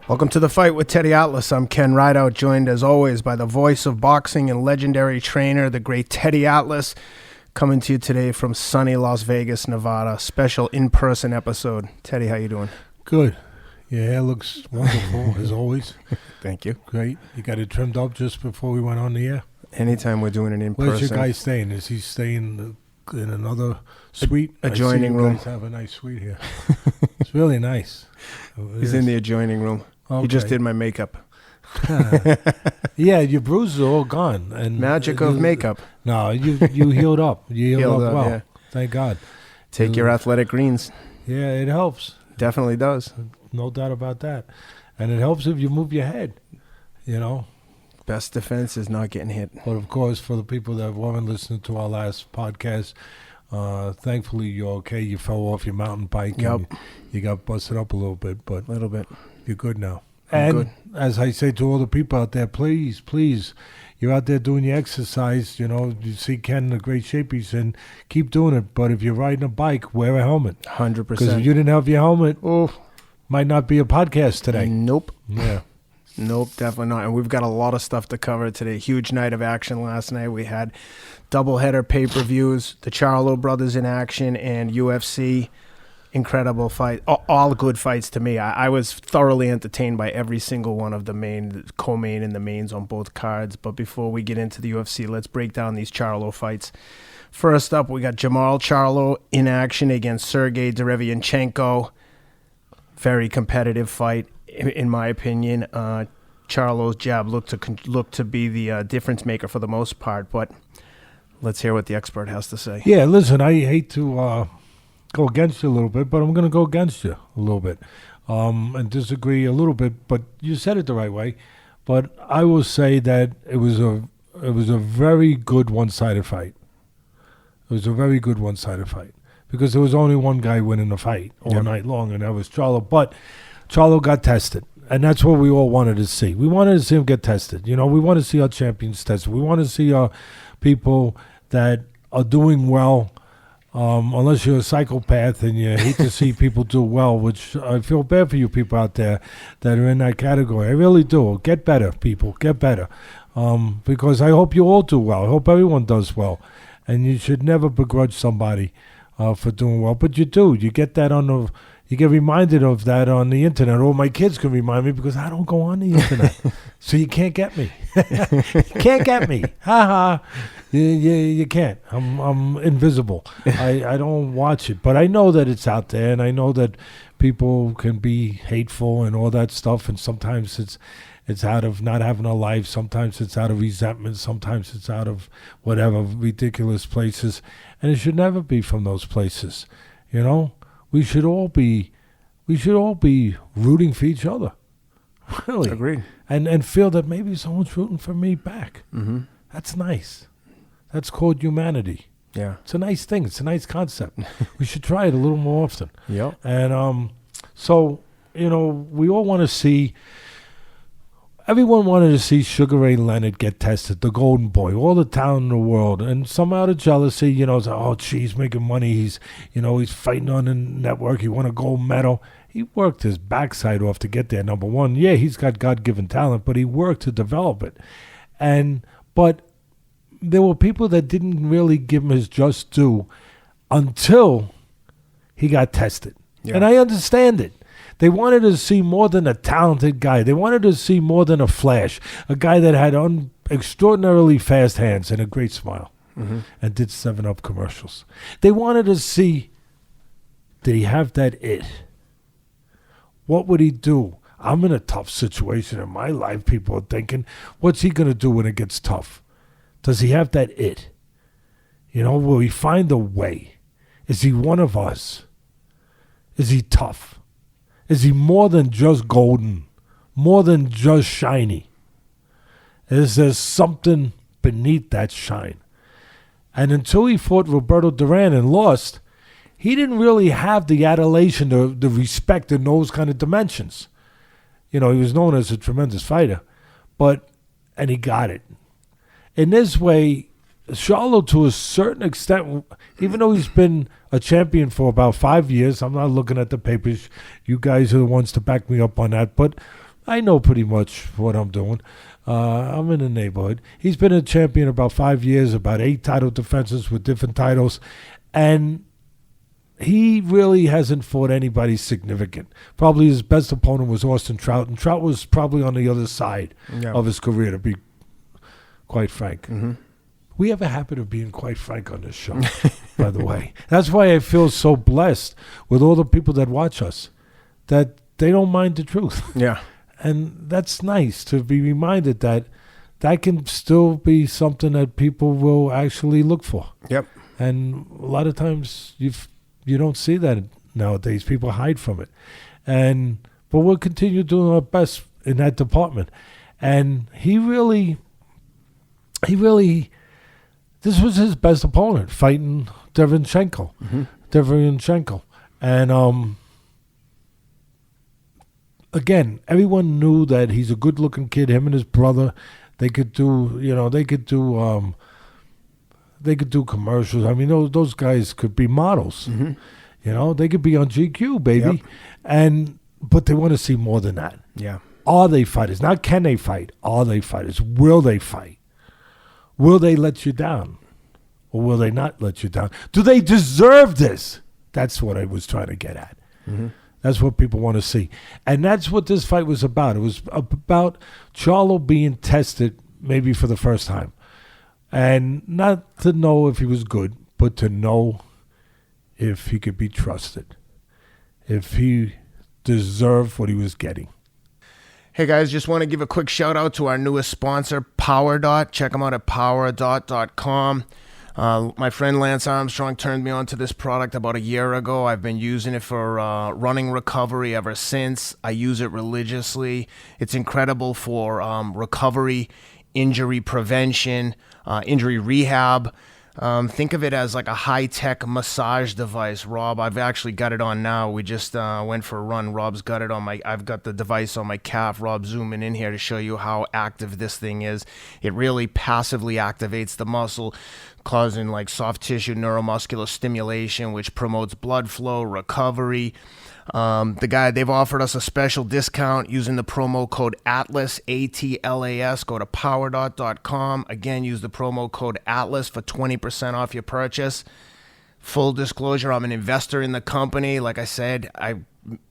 Welcome to The Fight with Teddy Atlas. I'm Ken Rideout, joined as always by the voice of boxing and legendary trainer, the great Teddy Atlas, coming to you today from sunny Las Vegas, Nevada. Special in-person episode. Teddy, how you doing? Good. Your hair looks wonderful, as always. Thank you. Great. You got it trimmed up just before we went on the air? Anytime we're doing an in-person. Where's your guy staying? Is he staying in another suite? Adjoining room. You guys have a nice suite here. It's really nice. He's in the adjoining room. Okay. He just did my makeup. Yeah, your bruises are all gone. And magic of makeup. No, you healed up. You healed up well. Yeah. Thank God. Take your athletic greens. Yeah, it helps. Definitely does. No doubt about that. And it helps if you move your head, you know. Best defense is not getting hit. But, of course, for the people that weren't listening to our last podcast, thankfully you're okay. You fell off your mountain bike. Yep. And you got busted up a little bit. But a little bit. You're good now. I'm good. As I say to all the people out there, please, you're out there doing your exercise. You know, you see Ken in the great shape he's in. Keep doing it. But if you're riding a bike, wear a helmet. 100%. Because if you didn't have your helmet, might not be a podcast today. Nope. Yeah. Nope, definitely not. And we've got a lot of stuff to cover today. Huge night of action last night. We had doubleheader pay-per-views, the Charlo brothers in action, and UFC. Incredible fight. All good fights to me. I was thoroughly entertained by every single one of the co-main and the mains on both cards. But before we get into the UFC, let's break down these Charlo fights. First up, we got Jermell Charlo in action against Sergey Derevyanchenko. Very competitive fight, in my opinion. Charlo's jab looked to be the difference maker for the most part. But let's hear what the expert has to say. Yeah, listen, I hate to go against you a little bit, but I'm going to go against you a little bit and disagree a little bit. But you said it the right way. But I will say that it was a very good one-sided fight. It was a very good one-sided fight because there was only one guy winning the fight all night long, and that was Charlo. But Charlo got tested, and that's what we all wanted to see. We wanted to see him get tested. You know, we want to see our champions tested. We want to see our people that are doing well. Unless you're a psychopath and you hate to see people do well, which I feel bad for you people out there that are in that category. I really do. Get better, people. Get better. Because I hope you all do well. I hope everyone does well. And you should never begrudge somebody for doing well. But you do. You get that you get reminded of that on the internet. Or my kids can remind me because I don't go on the internet. So you can't get me. You can't get me. Ha ha. You can't. I'm invisible. I don't watch it. But I know that it's out there, and I know that people can be hateful and all that stuff, and sometimes it's out of not having a life. Sometimes it's out of resentment. Sometimes it's out of whatever ridiculous places. And it should never be from those places. You know? We should all be rooting for each other. Really. Agreed. And feel that maybe someone's rooting for me back. Mm-hmm. That's nice. That's called humanity. Yeah. It's a nice thing. It's a nice concept. We should try it a little more often. Yep. And so, you know, we all want to see, everyone wanted to see Sugar Ray Leonard get tested, the golden boy, all the talent in the world. And some out of jealousy, you know, it's like, oh, gee, he's making money. He's fighting on the network. He won a gold medal. He worked his backside off to get there, number one. Yeah, he's got God-given talent, but he worked to develop it. But there were people that didn't really give him his just due until he got tested. Yeah. And I understand it. They wanted to see more than a talented guy. They wanted to see more than a flash, a guy that had extraordinarily fast hands and a great smile and did 7-Up commercials. They wanted to see, did he have that it? What would he do? I'm in a tough situation in my life. People are thinking, what's he going to do when it gets tough? Does he have that it? You know, will he find a way? Is he one of us? Is he tough? Is he more than just golden? More than just shiny? Is there something beneath that shine? And until he fought Roberto Duran and lost, he didn't really have the adulation, the respect in those kind of dimensions. You know, he was known as a tremendous fighter, and he got it. In this way, Charlo, to a certain extent, even though he's been a champion for about 5 years, I'm not looking at the papers. You guys are the ones to back me up on that. But I know pretty much what I'm doing. I'm in the neighborhood. He's been a champion about 5 years, about 8 title defenses with different titles, and he really hasn't fought anybody significant. Probably his best opponent was Austin Trout, and Trout was probably on the other side of his career, to be quite frank. Mm-hmm. We have a habit of being quite frank on this show, by the way. That's why I feel so blessed with all the people that watch us, that they don't mind the truth. Yeah. And that's nice to be reminded that that can still be something that people will actually look for. Yep. And a lot of times you don't see that nowadays. People hide from it. But we'll continue doing our best in that department. And he really, this was his best opponent, fighting Derevyanchenko. Mm-hmm. Derevyanchenko. And again, everyone knew that he's a good-looking kid. Him and his brother, they could do commercials. I mean, those guys could be models. Mm-hmm. They could be on GQ, baby. Yep. But they want to see more than that. Yeah. Are they fighters? Not can they fight. Are they fighters? Will they fight? Will they let you down? Or will they not let you down? Do they deserve this? That's what I was trying to get at. Mm-hmm. That's what people want to see. And that's what this fight was about. It was about Charlo being tested maybe for the first time. And not to know if he was good, but to know if he could be trusted. If he deserved what he was getting. Hey guys, just want to give a quick shout out to our newest sponsor, PowerDot. Check them out at powerdot.com. My friend Lance Armstrong turned me on to this product about a year ago. I've been using it for running recovery ever since. I use it religiously. It's incredible for recovery, injury prevention, injury rehab. Think of it as like a high-tech massage device, Rob. I've actually got it on now. We just went for a run. Rob's got it on I've got the device on my calf. Rob zooming in here to show you how active this thing is. It really passively activates the muscle, causing like soft tissue neuromuscular stimulation, which promotes blood flow, recovery. They've offered us a special discount using the promo code ATLAS, ATLAS. Go to powerdot.com. Again, use the promo code ATLAS for 20% off your purchase. Full disclosure, I'm an investor in the company. Like I said, I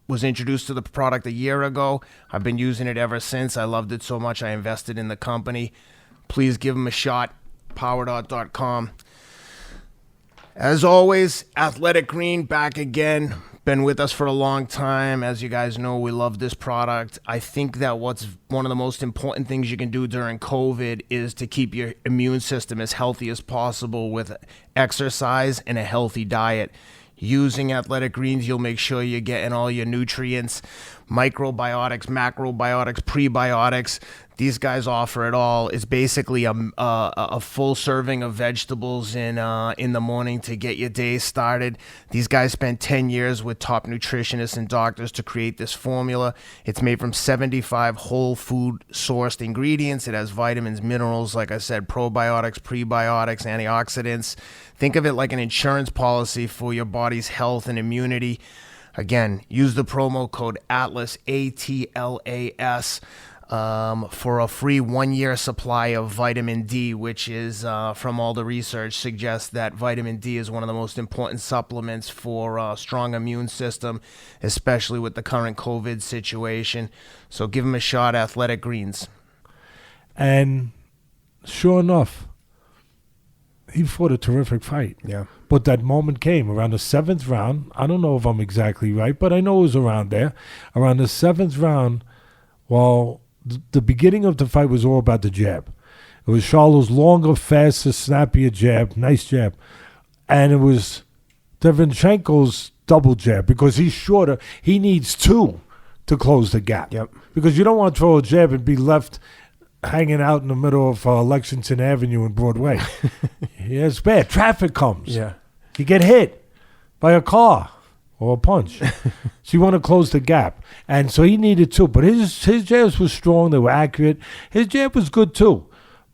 was introduced to the product a year ago. I've been using it ever since. I loved it so much I invested in the company. Please give them a shot. Powerdot.com. As always, Athletic Green back again. Been with us for a long time. As you guys know, we love this product. I think that what's one of the most important things you can do during COVID is to keep your immune system as healthy as possible with exercise and a healthy diet. Using Athletic Greens, you'll make sure you're getting all your nutrients, microbiotics, macrobiotics, prebiotics. These guys offer it all. It's basically a full serving of vegetables in the morning to get your day started. These guys spent 10 years with top nutritionists and doctors to create this formula. It's made from 75 whole food sourced ingredients. It has vitamins, minerals, like I said, probiotics, prebiotics, antioxidants. Think of it like an insurance policy for your body's health and immunity. Again, use the promo code ATLAS, ATLAS. For a free 1-year supply of vitamin D, which is, from all the research, suggests that vitamin D is one of the most important supplements for a strong immune system, especially with the current COVID situation. So give them a shot, Athletic Greens. And sure enough, he fought a terrific fight. Yeah. But that moment came around the 7th round. I don't know if I'm exactly right, but I know it was around there. Around the 7th round, well, the beginning of the fight was all about the jab. It was Charlo's longer, faster, snappier jab, nice jab. And it was Derevyanchenko's double jab because he's shorter. He needs 2 to close the gap. Yep. Because you don't want to throw a jab and be left hanging out in the middle of Lexington Avenue and Broadway. Yeah, it's bad. Traffic comes. Yeah. You get hit by a car or a punch. So you want to close the gap. And so he needed 2. But his jabs were strong. They were accurate. His jab was good too.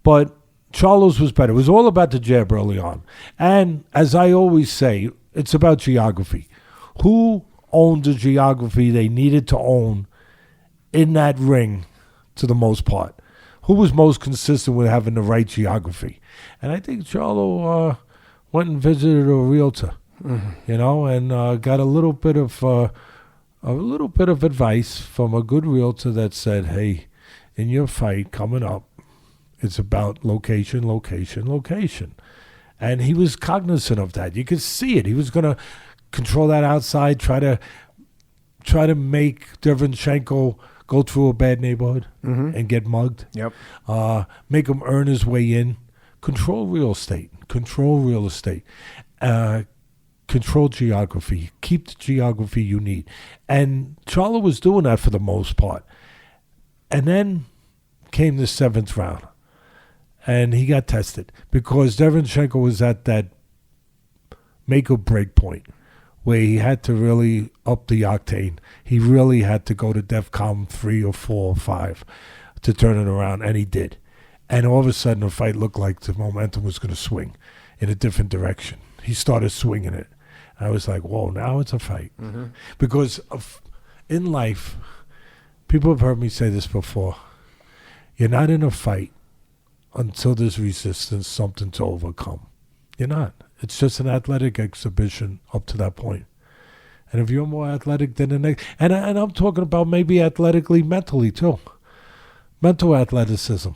But Charlo's was better. It was all about the jab early on. And as I always say, it's about geography. Who owned the geography they needed to own in that ring to the most part? Who was most consistent with having the right geography? And I think Charlo went and visited a realtor, you know, and got a little bit of advice from a good realtor that said, hey, in your fight coming up, it's about location, location, location. And he was cognizant of that. You could see it. He was going to control that outside, try to make Derevyanchenko go through a bad neighborhood and get mugged. Yep. Make him earn his way in. Control real estate. Control geography. Keep the geography you need. And Charlo was doing that for the most part. And then came the 7th round. And he got tested because Derevyanchenko was at that make or break point where he had to really up the octane. He really had to go to DEFCON 3 or 4 or 5 to turn it around, and he did. And all of a sudden, the fight looked like the momentum was going to swing in a different direction. He started swinging it. I was like, whoa, now it's a fight. Because in life, people have heard me say this before. You're not in a fight until there's resistance, something to overcome. You're not. It's just an athletic exhibition up to that point. And if you're more athletic than the next, and I'm talking about maybe athletically, mentally too. Mental athleticism.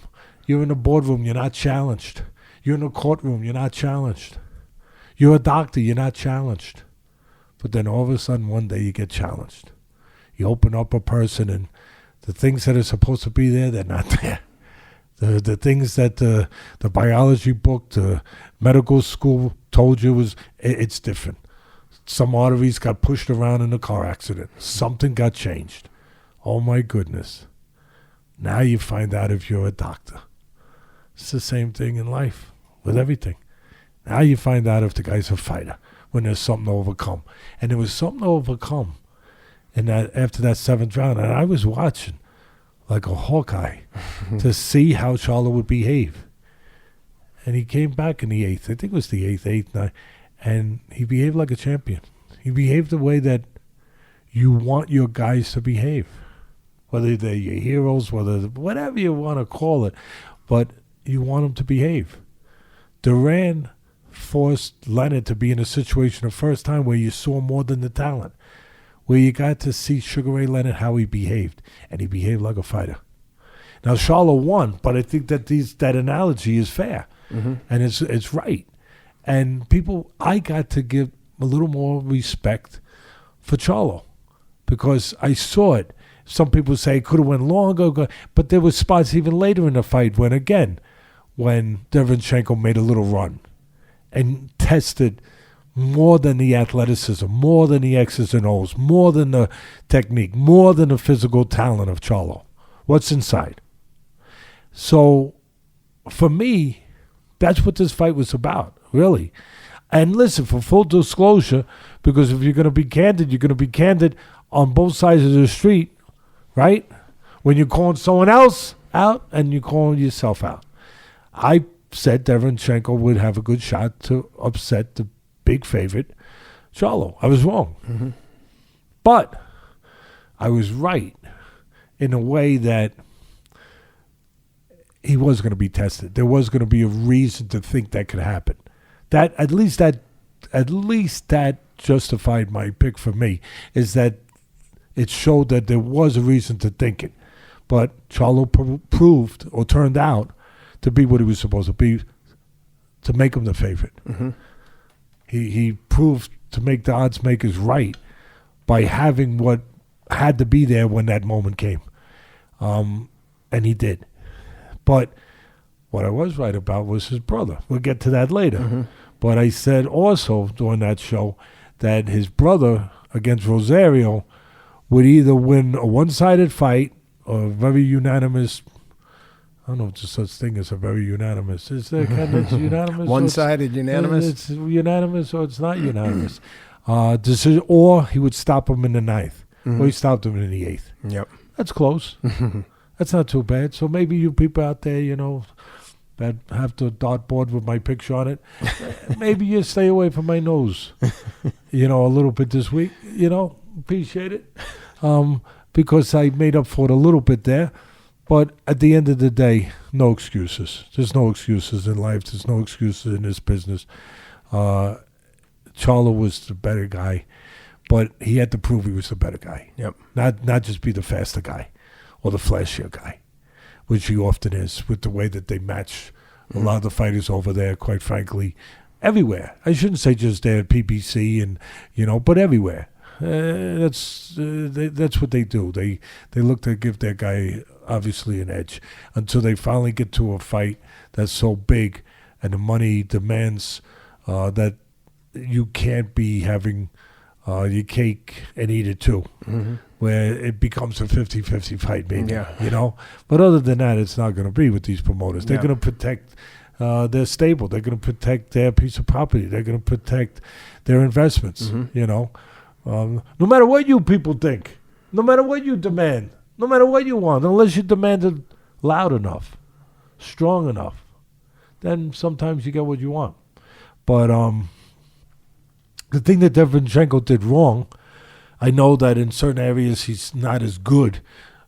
You're in a boardroom, you're not challenged. You're in a courtroom, you're not challenged. You're a doctor, you're not challenged. But then all of a sudden, one day you get challenged. You open up a person and the things that are supposed to be there, they're not there. The things that the biology book, the medical school told you it's different. Some arteries got pushed around in a car accident. Something got changed. Oh my goodness. Now you find out if you're a doctor. It's the same thing in life with everything. Now you find out if the guy's a fighter when there's something to overcome. And there was something to overcome in that after that 7th round. And I was watching like a hawkeye to see how Charlo would behave. And he came back in the 8th. I think it was the 8th, 9th. And he behaved like a champion. He behaved the way that you want your guys to behave. Whether they're your heroes, whatever you want to call it. But you want them to behave. Duran forced Leonard to be in a situation the first time where you saw more than the talent. Where you got to see Sugar Ray Leonard how he behaved. And he behaved like a fighter. Now, Charlo won, but I think that that analogy is fair. And it's right. And I got to give a little more respect for Charlo because I saw it. Some people say it could have went longer, but there were spots even later in the fight when Derevyanchenko made a little run and tested more than the athleticism, more than the X's and O's, more than the technique, more than the physical talent of Charlo. What's inside? So, for me, that's what this fight was about, really. And listen, for full disclosure, because if you're going to be candid, you're going to be candid on both sides of the street, right? When you're calling someone else out and you're calling yourself out. I said Derevyanchenko would have a good shot to upset the big favorite, Charlo. I was wrong. But I was right in a way that he was going to be tested. There was going to be a reason to think that could happen. At least that justified my pick for me, is that it showed that there was a reason to think it. But Charlo proved or turned out to be what he was supposed to be, to make him the favorite. He proved to make the odds makers right by having what had to be there when that moment came. And he did. But what I was right about was his brother. We'll get to that later. But I said also during that show that his brother against Rosario would either win a one-sided fight or a very unanimous. I don't know if there's such thing as a very unanimous. Is there kind of unanimous? One-sided unanimous? It's unanimous or it's not unanimous. Decision, or he would stop him in the 9th. Or he stopped him in the 8th. Yep. That's close. That's not too bad. So maybe you people out there, that have the dartboard with my picture on it, maybe you stay away from my nose, a little bit this week. Appreciate it. because I made up for it a little bit there. But at the end of the day, no excuses. There's no excuses in life. There's no excuses in this business. Charlo was the better guy, but he had to prove he was the better guy. Yep. Not just be the faster guy or the flashier guy, which he often is with the way that they match a lot of the fighters over there, quite frankly, everywhere. I shouldn't say just there at PBC and, but everywhere. That's what they do. They look to give their guy obviously an edge until they finally get to a fight that's so big and the money demands that you can't be having your cake and eat it too, where it becomes a 50-50 fight maybe, But other than that, it's not going to be with these promoters. They're going to protect their stable. They're going to protect their piece of property. They're going to protect their investments, no matter what you people think, no matter what you demand, no matter what you want, unless you demand it loud enough, strong enough, then sometimes you get what you want. But the thing that Derevyanchenko did wrong, I know that in certain areas he's not as good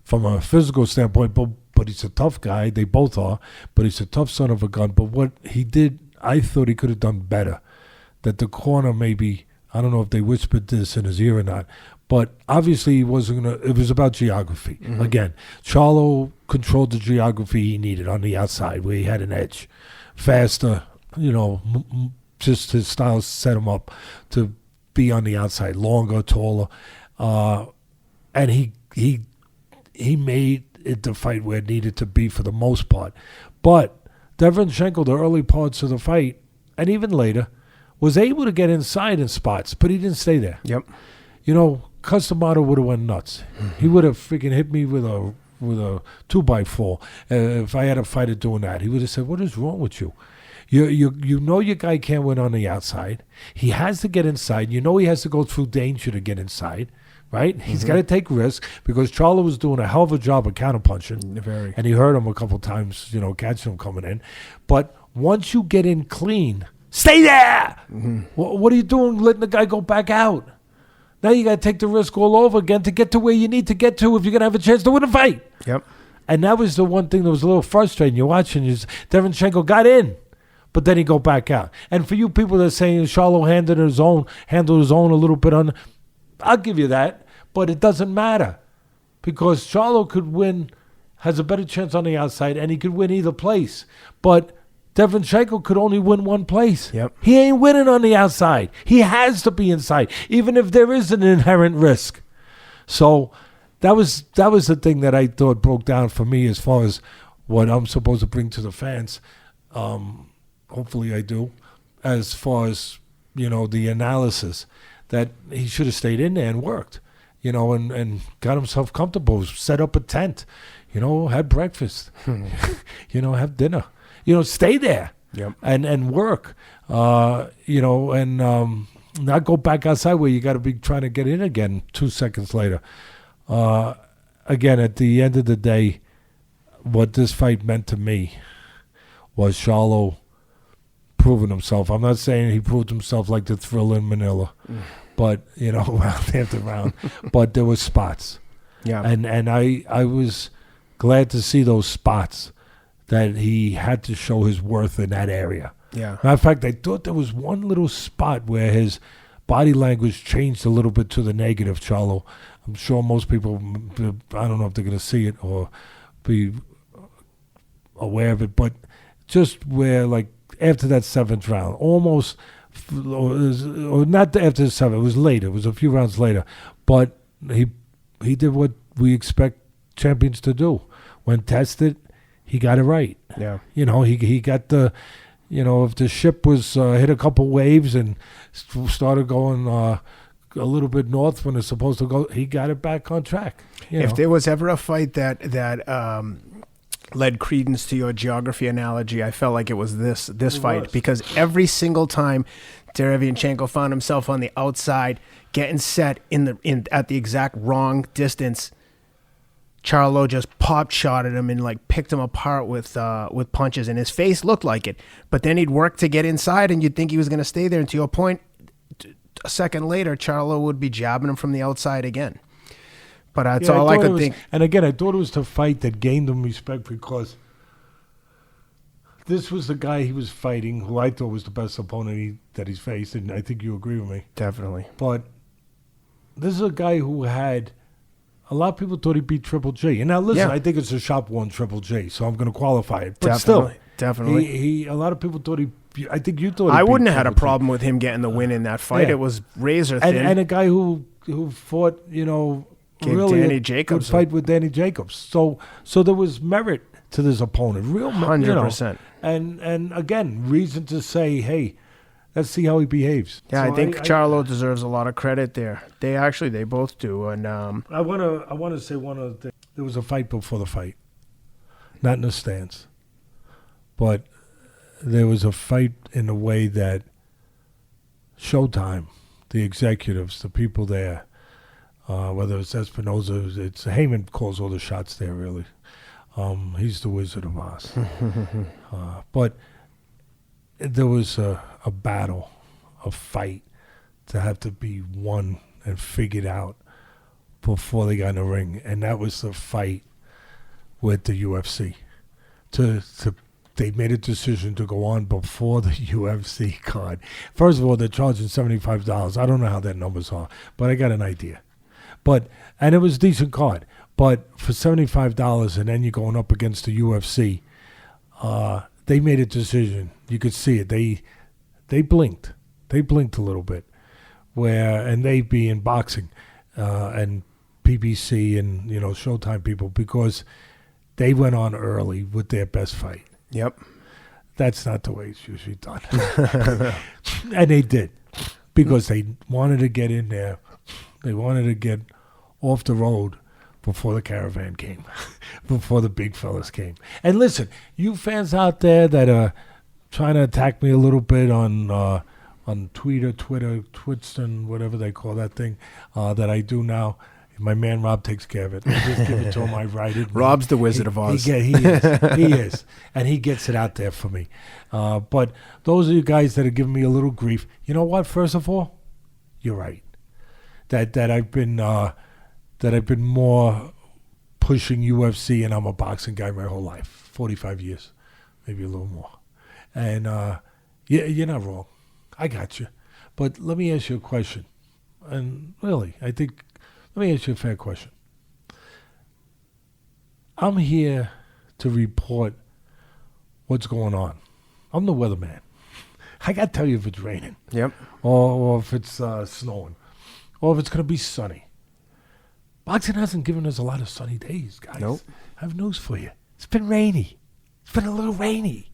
from a physical standpoint, but he's a tough guy. They both are, but he's a tough son of a gun. But what he did, I thought he could have done better. That the corner maybe, I don't know if they whispered this in his ear or not, but obviously he wasn't going to, it was about geography. Again, Charlo controlled the geography he needed on the outside where he had an edge. Faster, just his style set him up to be on the outside, longer, taller. And he made it the fight where it needed to be for the most part. But Derevyanchenko, the early parts of the fight, and even later, was able to get inside in spots, but he didn't stay there. Yep. Customato would have went nuts. He would have freaking hit me with a 2x4 if I had a fighter doing that. He would have said, "What is wrong with you? You know your guy can't win on the outside. He has to get inside. You know he has to go through danger to get inside, right? He's got to take risks because Charlo was doing a hell of a job of counterpunching. And he hurt him a couple times, catching him coming in. But once you get in clean, stay there. What are you doing letting the guy go back out? Now you got to take the risk all over again to get to where you need to get to if you're going to have a chance to win a fight." Yep. And that was the one thing that was a little frustrating. You're watching, Derevyanchenko got in, but then he go back out. And for you people that are saying Charlo handled his own a little bit on, I'll give you that, but it doesn't matter because Charlo could win, has a better chance on the outside, and he could win either place. But Derevyanchenko could only win one place. Yep. He ain't winning on the outside. He has to be inside, even if there is an inherent risk. So that was the thing that I thought broke down for me as far as what I'm supposed to bring to the fans. Hopefully I do. As far as, the analysis that he should have stayed in there and worked, and got himself comfortable, set up a tent, had breakfast, have dinner. Stay there. Yep. And work, and not go back outside where you got to be trying to get in again 2 seconds later. Again, at the end of the day, what this fight meant to me was Charlo proving himself. I'm not saying he proved himself like the Thriller in Manila, but, round after round. But there was spots. Yeah. And I was glad to see those spots that he had to show his worth in that area. Yeah. Matter of fact, I thought there was one little spot where his body language changed a little bit to the negative, Charlo. I'm sure most people, I don't know if they're going to see it or be aware of it, but just where, like, after that 7th round, almost, or not after the 7th, it was later, it was a few rounds later, but he did what we expect champions to do. When tested, he got it right. Yeah. He got the, if the ship was hit a couple waves and started going a little bit north when it's supposed to go, he got it back on track. If there was ever a fight that led credence to your geography analogy, I felt like it was this fight because every single time Derevyanchenko found himself on the outside, getting set at the exact wrong distance, Charlo just pop shot at him and picked him apart with punches, and his face looked like it. But then he'd work to get inside, and you'd think he was going to stay there. And to your point, a second later, Charlo would be jabbing him from the outside again. But that's all I could think. And again, I thought it was the fight that gained him respect because this was the guy he was fighting who I thought was the best opponent that he's faced, and I think you agree with me. Definitely. But this is a guy who had a lot of people thought he beat Triple J. And now listen, I think it's a shop one Triple J, so I'm going to qualify it. But definitely. He a lot of people thought I think you thought I wouldn't have had a problem with him getting the win in that fight. It was razor thin. And a guy who fought, really Danny Jacobs good fight with Danny Jacobs. So there was merit to this opponent, real 100%. And again, reason to say, hey, let's see how he behaves. Yeah, so I think Charlo deserves a lot of credit there. They both do. And I want to say one other thing. There was a fight before the fight, not in the stands, but there was a fight in a way that Showtime, the executives, the people there, whether it's Espinoza, it's Heyman calls all the shots there, really. He's the Wizard of Oz. But there was a battle, a fight to have to be won and figured out before they got in the ring. And that was the fight with the UFC. They made a decision to go on before the UFC card. First of all, they're charging $75. I don't know how their numbers are, but I got an idea. And it was a decent card. But for $75 and then you're going up against the UFC, they made a decision. You could see it. They blinked. They blinked a little bit. And they be in boxing and PBC and Showtime people because they went on early with their best fight. Yep. That's not the way it's usually done. And they did because they wanted to get in there. They wanted to get off the road before the caravan came, before the big fellas came. And listen, you fans out there that are trying to attack me a little bit on Twitter, Twitston, whatever they call that thing that I do now. My man Rob takes care of it. I just give it to him. I write it. Rob's the Wizard of Oz. He is. He is. And he gets it out there for me. But those are you guys that are giving me a little grief. You know what? First of all, you're right. That I've been more pushing UFC, and I'm a boxing guy my whole life, 45 years, maybe a little more. And you're not wrong. I got you. But let me ask you a question. And really, let me ask you a fair question. I'm here to report what's going on. I'm the weatherman. I got to tell you if it's raining. Yep. Or if it's snowing. Or if it's going to be sunny. Boxing hasn't given us a lot of sunny days, guys. Nope. I have news for you. It's been rainy. It's been a little rainy.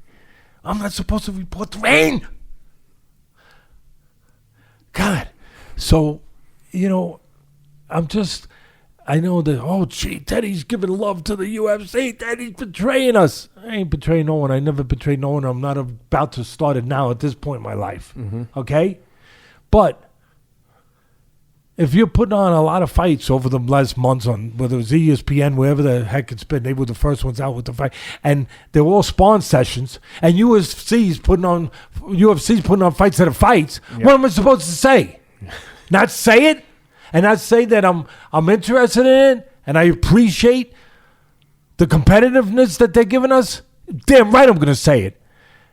I'm not supposed to report the rain. God. So, I know that, Teddy's giving love to the UFC. Teddy's betraying us. I ain't betraying no one. I never betrayed no one. I'm not about to start it now at this point in my life. Mm-hmm. Okay? But if you're putting on a lot of fights over the last months on whether it was ESPN, wherever the heck it's been, they were the first ones out with the fight, and they're all spawn sessions, and UFC's putting on fights that are fights. Yep. What am I supposed to say? Not say it, and not say that I'm interested in it, and I appreciate the competitiveness that they're giving us. Damn right, I'm going to say it.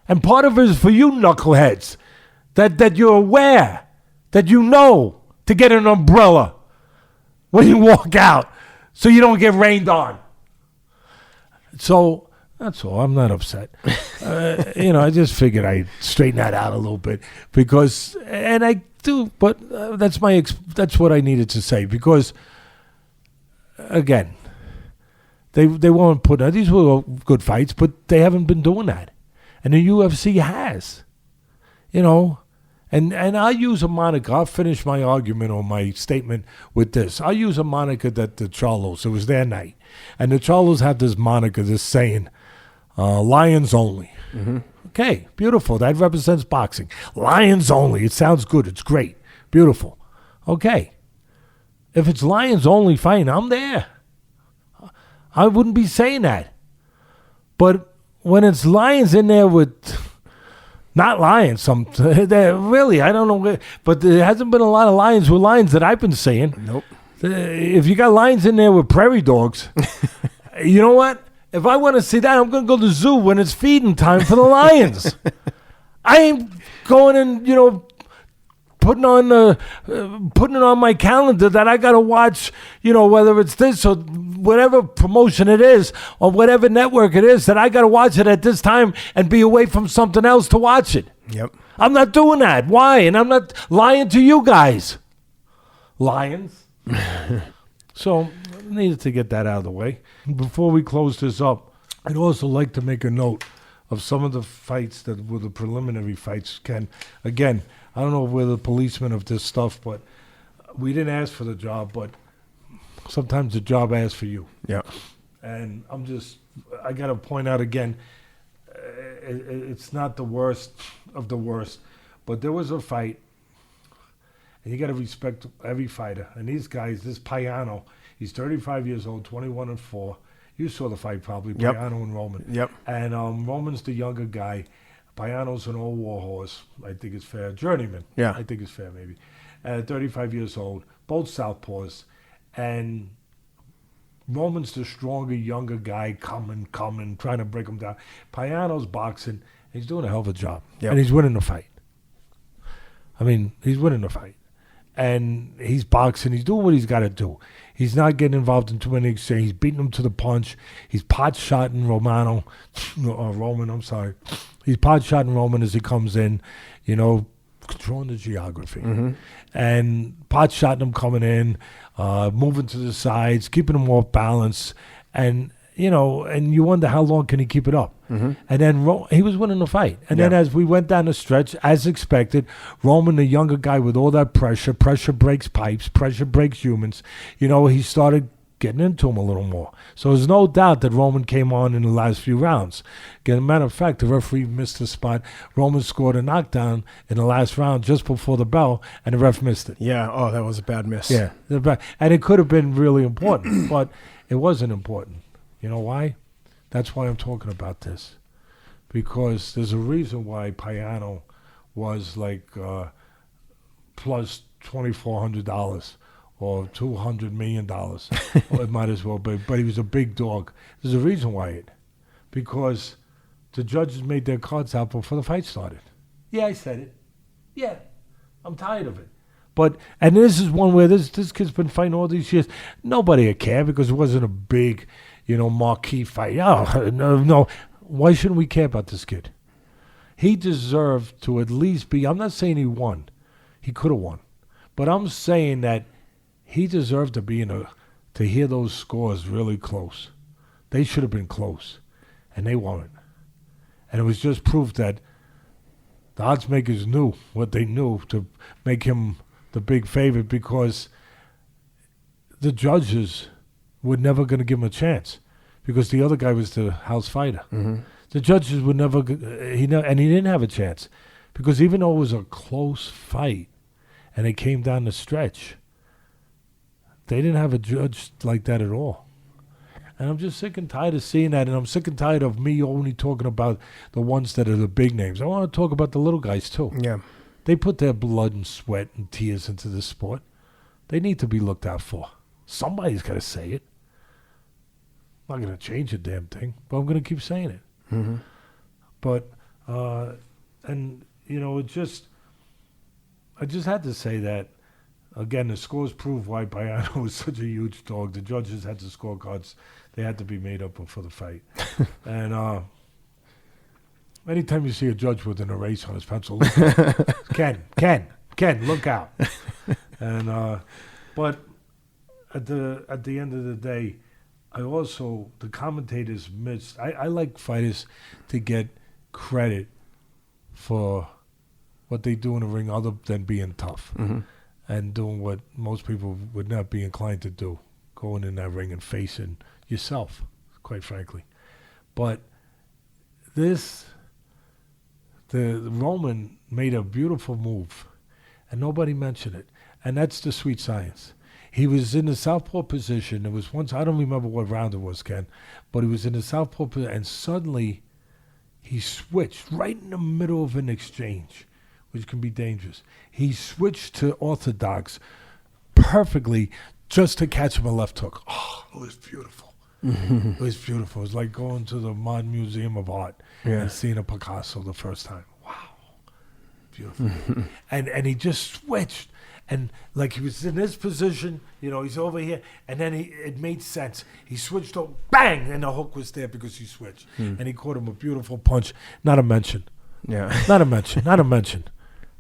And part of it is for you knuckleheads that you're aware, that you know to get an umbrella when you walk out so you don't get rained on. So that's all. I'm not upset. I just figured I'd straighten that out a little bit because, and I do, but that's what I needed to say because, again, they won't put out. These were good fights, but they haven't been doing that. And the UFC has, And I'll use a moniker. I'll finish my argument or my statement with this. I'll use a moniker that the Charlos, it was their night. And the Charlos have this moniker, this saying, Lions only. Mm-hmm. Okay, beautiful. That represents boxing. Lions only. It sounds good. It's great. Beautiful. Okay. If it's Lions only, fine. I'm there. I wouldn't be saying that. But when it's Lions in there with... Not Lions. Really, I don't know. But there hasn't been a lot of Lions with Lions that I've been seeing. Nope. If you got lions in there with prairie dogs, you know what? If I want to see that, I'm going to go to the zoo when it's feeding time for the lions. I ain't going and, putting it on my calendar that I got to watch, whether it's this or whatever promotion it is or whatever network it is, that I got to watch it at this time and be away from something else to watch it. Yep. I'm not doing that. Why? And I'm not lying to you guys. Lions. So I needed to get that out of the way. Before we close this up, I'd also like to make a note of some of the fights that were the preliminary fights. Ken, again, I don't know if we're the policeman of this stuff, but we didn't ask for the job, but sometimes the job asks for you. Yeah. And I got to point out again, it's not the worst of the worst, but there was a fight, and you got to respect every fighter. And these guys, this Pacquiao, he's 35 years old, 21-4. You saw the fight probably, Yep. Pacquiao and Roman. Yep. And Roman's the younger guy. Pacquiao's an old warhorse. I think it's fair. Journeyman. Yeah. I think it's fair, maybe. 35 years old. Both southpaws. And Roman's the stronger, younger guy coming, trying to break him down. Pacquiao's boxing. He's doing a hell of a job. Yep. And he's winning the fight. I mean, he's winning the fight. And he's boxing. He's doing what he's got to do. He's not getting involved in too many exchanges. He's beating him to the punch. He's pot-shotting Roman. He's pot-shotting Roman as he comes in, controlling the geography. Mm-hmm. And pot-shotting him coming in, moving to the sides, keeping him off balance. And, and you wonder how long can he keep it up. Mm-hmm. And then he was winning the fight. And then as we went down the stretch, as expected, Roman, the younger guy with all that pressure breaks pipes, pressure breaks humans. He started getting into him a little more. So there's no doubt that Roman came on in the last few rounds. As a matter of fact, the referee missed the spot. Roman scored a knockdown in the last round just before the bell, and the ref missed it. Yeah. Oh, that was a bad miss. Yeah. And it could have been really important, but it wasn't important. You know why? That's why I'm talking about this. Because there's a reason why Pacquiao was like plus $2,400 or $200 million. Well, it might as well be. But he was a big dog. There's a reason why because the judges made their cards out before the fight started. Yeah, I said it. Yeah, I'm tired of it. And this is one where this kid's been fighting all these years. Nobody would care because it wasn't a big, marquee fight. Oh, no. Why shouldn't we care about this kid? He deserved to at least be. I'm not saying he won. He could have won. But I'm saying that he deserved to be to hear those scores really close. They should have been close. And they weren't. And it was just proof that the odds makers knew what they knew to make him the big favorite, because the judges were never going to give him a chance because the other guy was the house fighter. Mm-hmm. The judges would never, and he didn't have a chance because even though it was a close fight and it came down the stretch, they didn't have a judge like that at all. And I'm just sick and tired of seeing that, and I'm sick and tired of me only talking about the ones that are the big names. I want to talk about the little guys too. Yeah. They put their blood and sweat and tears into this sport. They need to be looked out for. Somebody's got to say it. I'm not going to change a damn thing, but I'm going to keep saying it. Mm-hmm. But, I just had to say that. Again, the scores prove why Pacquiao was such a huge dog. The judges had the scorecards. They had to be made up for the fight. And anytime you see a judge with an erase on his pencil, look out. Ken, look out. And but at the end of the day, the commentators missed. I like fighters to get credit for what they do in the ring other than being tough. Mm-hmm. And doing what most people would not be inclined to do, going in that ring and facing yourself, quite frankly. But the Roman made a beautiful move, and nobody mentioned it, and that's the sweet science. He was in the southpaw position. It was once, I don't remember what round it was, Ken, but he was in the southpaw position, and suddenly he switched right in the middle of an exchange, which can be dangerous. He switched to orthodox perfectly, just to catch him a left hook. Oh, it was beautiful. It was beautiful. It was like going to the Modern Museum of Art and seeing a Picasso the first time. Wow. Beautiful. and he just switched. And like he was in this position, he's over here, and then it made sense. He switched over, bang, and the hook was there because he switched. And he caught him a beautiful punch. Not a mention. Yeah. Not a mention.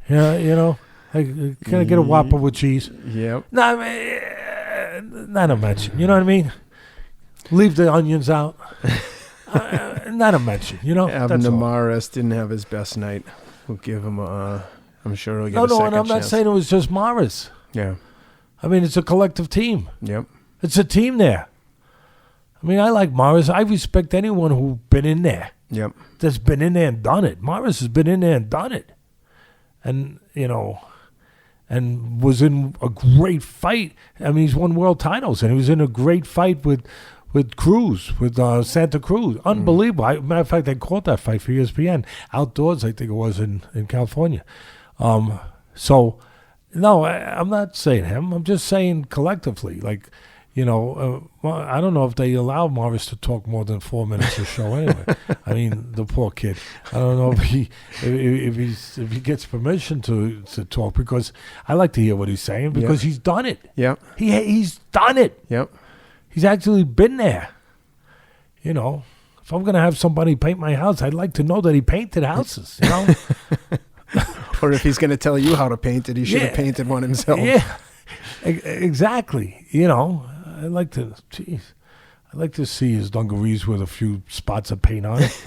Yeah, can I get a Whopper with cheese? Yep. No, not a mention. You know what I mean? Leave the onions out. Not a mention. Mares didn't have his best night. We'll give him I'm sure he'll get a second and I'm not saying it was just Mares. Yeah. I mean, it's a collective team. Yep. It's a team there. I mean, I like Mares. I respect anyone who's been in there. Yep. That's been in there and done it. Mares has been in there and done it. And, and was in a great fight. I mean, he's won world titles, and he was in a great fight with Cruz, with Santa Cruz. Unbelievable. Matter of fact, I caught that fight for ESPN. Outdoors, I think it was in California. So, no, I'm not saying him. I'm just saying collectively. Like, I don't know if they allow Mares to talk more than 4 minutes a show anyway. I mean, the poor kid. I don't know if he gets permission to talk, because I like to hear what he's saying, because he's done it. Yep. He's done it. Yep. He's actually been there. If I'm going to have somebody paint my house, I'd like to know that he painted houses, Or if he's going to tell you how to paint it, he should have painted one himself. Yeah, exactly. I'd like to see his dungarees with a few spots of paint on it.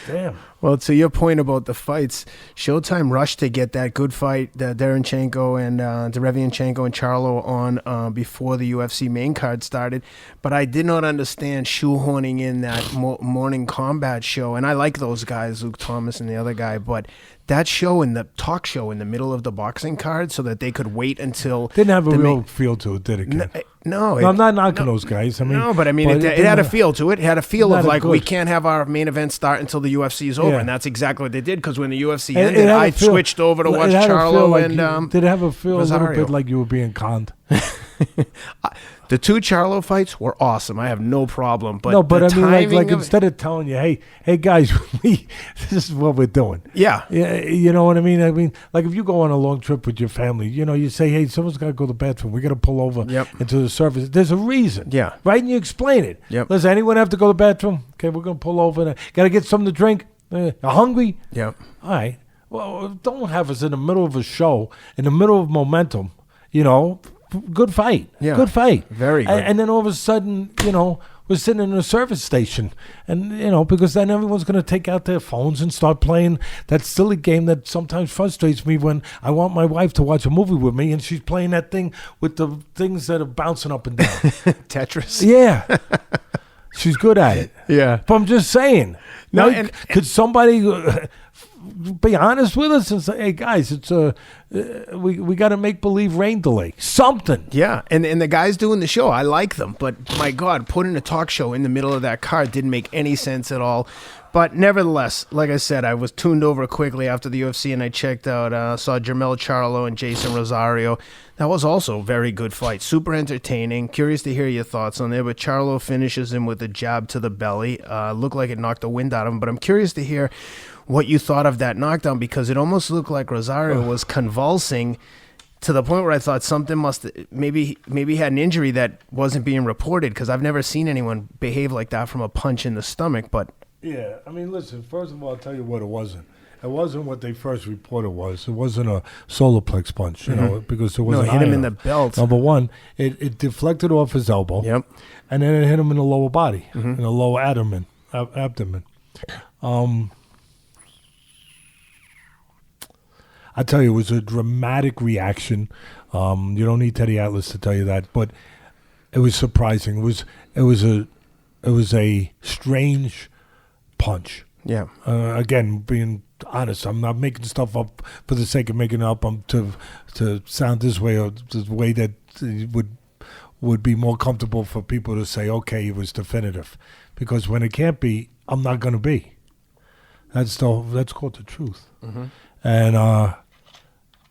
Damn. Well, to your point about the fights, Showtime rushed to get that good fight, the Derevyanchenko and Derevyanchenko and Charlo on before the UFC main card started. But I did not understand shoehorning in that morning combat show. And I like those guys, Luke Thomas and the other guy, but that show in the talk show in the middle of the boxing card so that they could wait until... Didn't have a real feel to it, did it, Ken? No, I'm not knocking those guys. I mean, it had a feel to it. It had a feel of like, good. we can't have our main event start until the UFC is over. Yeah. And that's exactly what they did, because when the UFC ended, I switched over to watch Charlo and did it have a feel Rosario. a little bit like you were being conned? The two Charlo fights were awesome. I have no problem. But I mean, like instead of telling you, hey guys, this is what we're doing. Yeah. You know what I mean? I mean, like if you go on a long trip with your family, you say, hey, someone's got to go to the bathroom. We got to pull over into the surface. There's a reason. Yeah. Right? And you explain it. Yep. Does anyone have to go to the bathroom? Okay, we're going to pull over. Got to get something to drink. You're hungry? Yep. All right. Well, don't have us in the middle of a show, in the middle of momentum, Good fight. Yeah. Good fight. Very good. And then all of a sudden, we're sitting in a service station. And, because then everyone's going to take out their phones and start playing that silly game that sometimes frustrates me when I want my wife to watch a movie with me and she's playing that thing with the things that are bouncing up and down. Tetris? Yeah. She's good at it. Yeah. But I'm just saying. No, could somebody be honest with us and say, hey, guys, it's we got to make believe rain delay. Something. Yeah, and the guys doing the show, I like them. But, my God, putting a talk show in the middle of that card didn't make any sense at all. But nevertheless, like I said, I was tuned over quickly after the UFC, and I checked out, saw Jermell Charlo and Jason Rosario. That was also a very good fight. Super entertaining. Curious to hear your thoughts on there. But Charlo finishes him with a jab to the belly. Looked like it knocked the wind out of him. But I'm curious to hear what you thought of that knockdown, because it almost looked like Rosario was convulsing to the point where I thought something maybe had an injury that wasn't being reported, because I've never seen anyone behave like that from a punch in the stomach. But yeah, I mean, listen, first of all, I'll tell you what it wasn't. It wasn't what they first reported was. It wasn't a solar plex punch, because it wasn't. No, hit him in the belt. Number one, it deflected off his elbow. Yep. And then it hit him in the lower body, in the lower abdomen. I tell you, it was a dramatic reaction. You don't need Teddy Atlas to tell you that, but it was surprising. It was a strange punch. Yeah. Again, being honest, I'm not making stuff up for the sake of making it up. To sound this way, or the way that it would be more comfortable for people to say, okay, it was definitive, because when it can't be, I'm not going to be. That's called the truth. And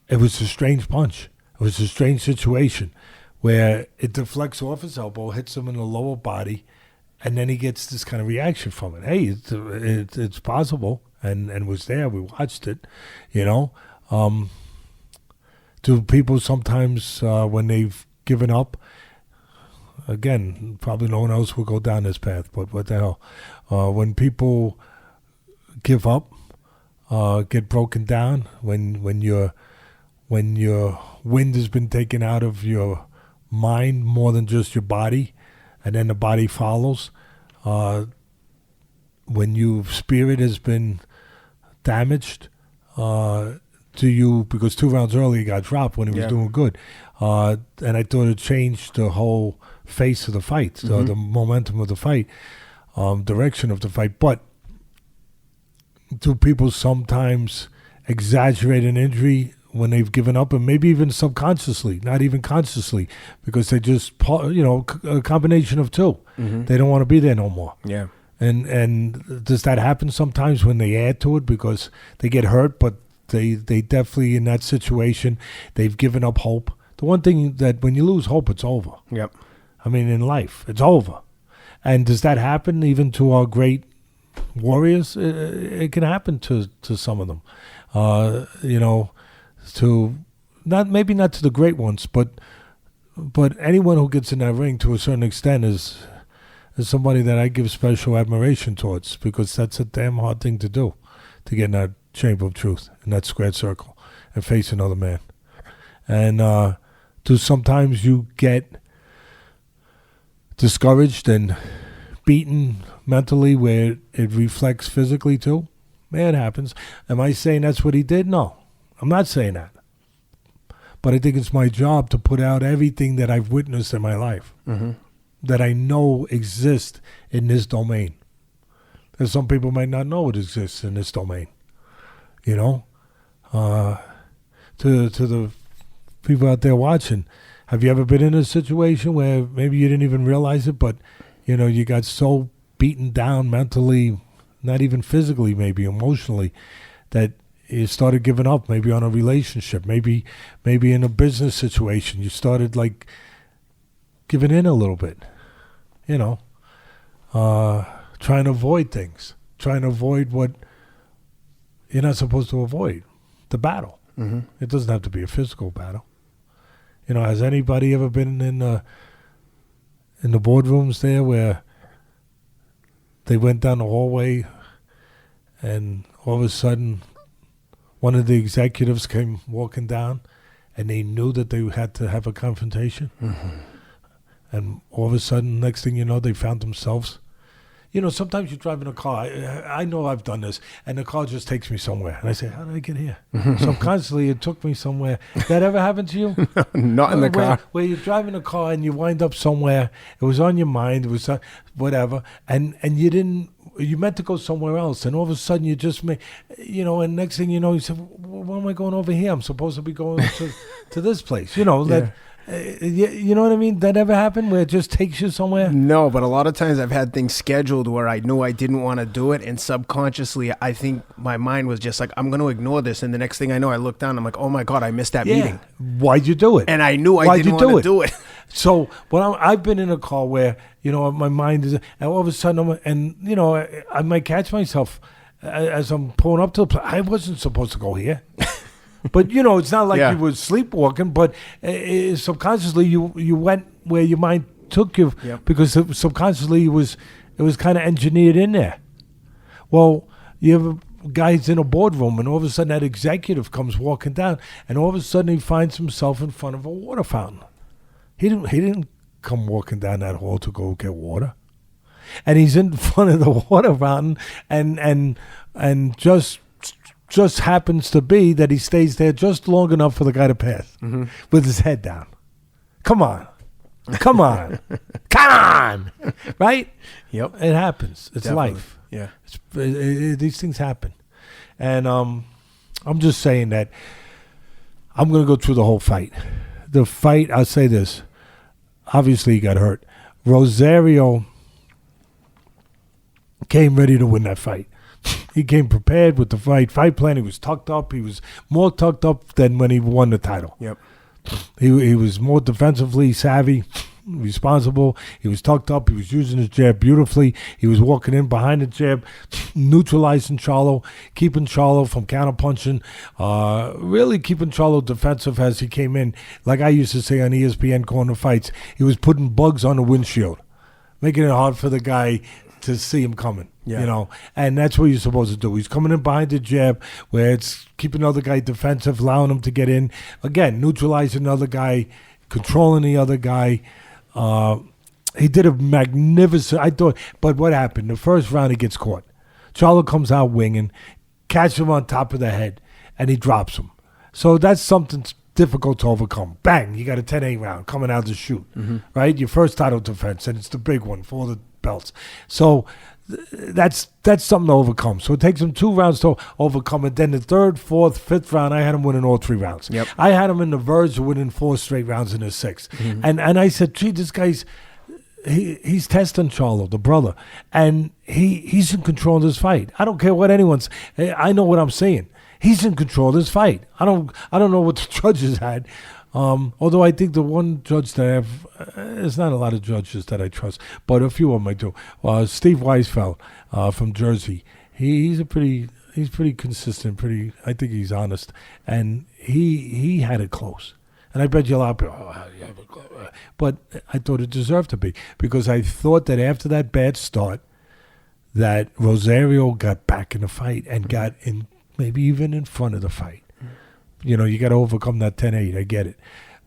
it was a strange punch. It was a strange situation where it deflects off his elbow, hits him in the lower body, and then he gets this kind of reaction from it. Hey, it's possible, and was there. We watched it, you know. Do people sometimes, when they've given up, again, probably no one else will go down this path, but what the hell? When people give up, get broken down, when your wind has been taken out of your mind more than just your body, and then the body follows, when your spirit has been damaged to you, because 2 rounds earlier he got dropped when he was doing good, and I thought it changed the whole face of the fight, the momentum of the fight, direction of the fight. But do people sometimes exaggerate an injury when they've given up, and maybe even subconsciously, not even consciously, because they just, a combination of two. They don't want to be there no more. Yeah. And does that happen sometimes when they add to it because they get hurt, but they definitely, in that situation, they've given up hope. The one thing that when you lose hope, it's over. Yep. I mean, in life, it's over. And does that happen even to our great warriors? It can happen to some of them. To maybe not to the great ones, but anyone who gets in that ring to a certain extent is somebody that I give special admiration towards, because that's a damn hard thing to do, to get in that chamber of truth, in that squared circle, and face another man. And do sometimes you get discouraged and beaten mentally where it reflects physically too? Man, it happens. Am I saying that's what he did? No, I'm not saying that. But I think it's my job to put out everything that I've witnessed in my life, that I know exists in this domain. And some people might not know it exists in this domain. You know? To the people out there watching, have you ever been in a situation where maybe you didn't even realize it, but you got so beaten down mentally, not even physically, maybe emotionally, that you started giving up, maybe on a relationship, maybe in a business situation, you started like giving in a little bit, trying to avoid things, trying to avoid what you're not supposed to avoid, the battle. It doesn't have to be a physical battle. Has anybody ever been in the boardrooms there where they went down the hallway and all of a sudden one of the executives came walking down and they knew that they had to have a confrontation? And all of a sudden, next thing you know, they found themselves. Sometimes you drive in a car. I know I've done this, and the car just takes me somewhere. And I say, how did I get here? Subconsciously, it took me somewhere. That ever happened to you? Not in the car. Where you're driving a car and you wind up somewhere. It was on your mind. It was whatever. And you meant to go somewhere else. And all of a sudden, you just and next thing you know, you said, why am I going over here? I'm supposed to be going to this place. You know what I mean? That ever happened where it just takes you somewhere? No, but a lot of times I've had things scheduled where I knew I didn't want to do it, and subconsciously I think my mind was just like, I'm going to ignore this, and the next thing I know, I look down, I'm like, oh my God, I missed that meeting. Why'd you do it? And I knew I didn't want to do it. So I've been in a car where, my mind is, and all of a sudden, I might catch myself as I'm pulling up to the place. I wasn't supposed to go here. But, it's not like you were sleepwalking, but subconsciously you went where your mind took you, because subconsciously it was kind of engineered in there. Well, you have guys in a boardroom, and all of a sudden that executive comes walking down, and all of a sudden he finds himself in front of a water fountain. He didn't come walking down that hall to go get water. And he's in front of the water fountain, and just happens to be that he stays there just long enough for the guy to pass with his head down. Come on. Come on. Right? Yep. It happens. It's Definitely. life. Yeah. These things happen. And I'm just saying that I'm going to go through the whole fight. The fight, I'll say this. Obviously, he got hurt. Rosario came ready to win that fight. He came prepared with the fight plan. He was tucked up. He was more tucked up than when he won the title. Yep. He was more defensively savvy, responsible. He was tucked up. He was using his jab beautifully. He was walking in behind the jab, neutralizing Charlo, keeping Charlo from counterpunching, really keeping Charlo defensive as he came in. Like I used to say on ESPN corner fights, he was putting bugs on the windshield, making it hard for the guy to see him coming. Yeah. You know, and that's what you're supposed to do. He's coming in behind the jab where it's keeping the other guy defensive, allowing him to get in. Again, neutralizing the other guy, controlling the other guy. He did a magnificent, I thought, but what happened? The first round he gets caught. Charlo comes out winging, catches him on top of the head, and he drops him. So that's something difficult to overcome. Bang, you got a 10-8 round coming out to shoot, right? Your first title defense, and it's the big one for all the belts. So that's something to overcome. So it takes him 2 rounds to overcome it. Then the 3rd, 4th, 5th round, I had him winning all 3 rounds. Yep. I had him in the verge of winning 4 straight rounds in the 6th. And I said, gee, this guy's he's testing Charlo, the brother, and he's in control of this fight. I don't care what anyone's. I know what I'm saying. He's in control of this fight. I don't know what the judges had. Although I think the one judge that I have, there's not a lot of judges that I trust, but a few of them I do. Steve Weisfeld from Jersey. He's pretty consistent. I think he's honest, and he had it close. And I bet you a lot of people, but I thought it deserved to be because I thought that after that bad start, that Rosario got back in the fight and got in, maybe even in front of the fight. You know, you got to overcome that 10-8. I get it.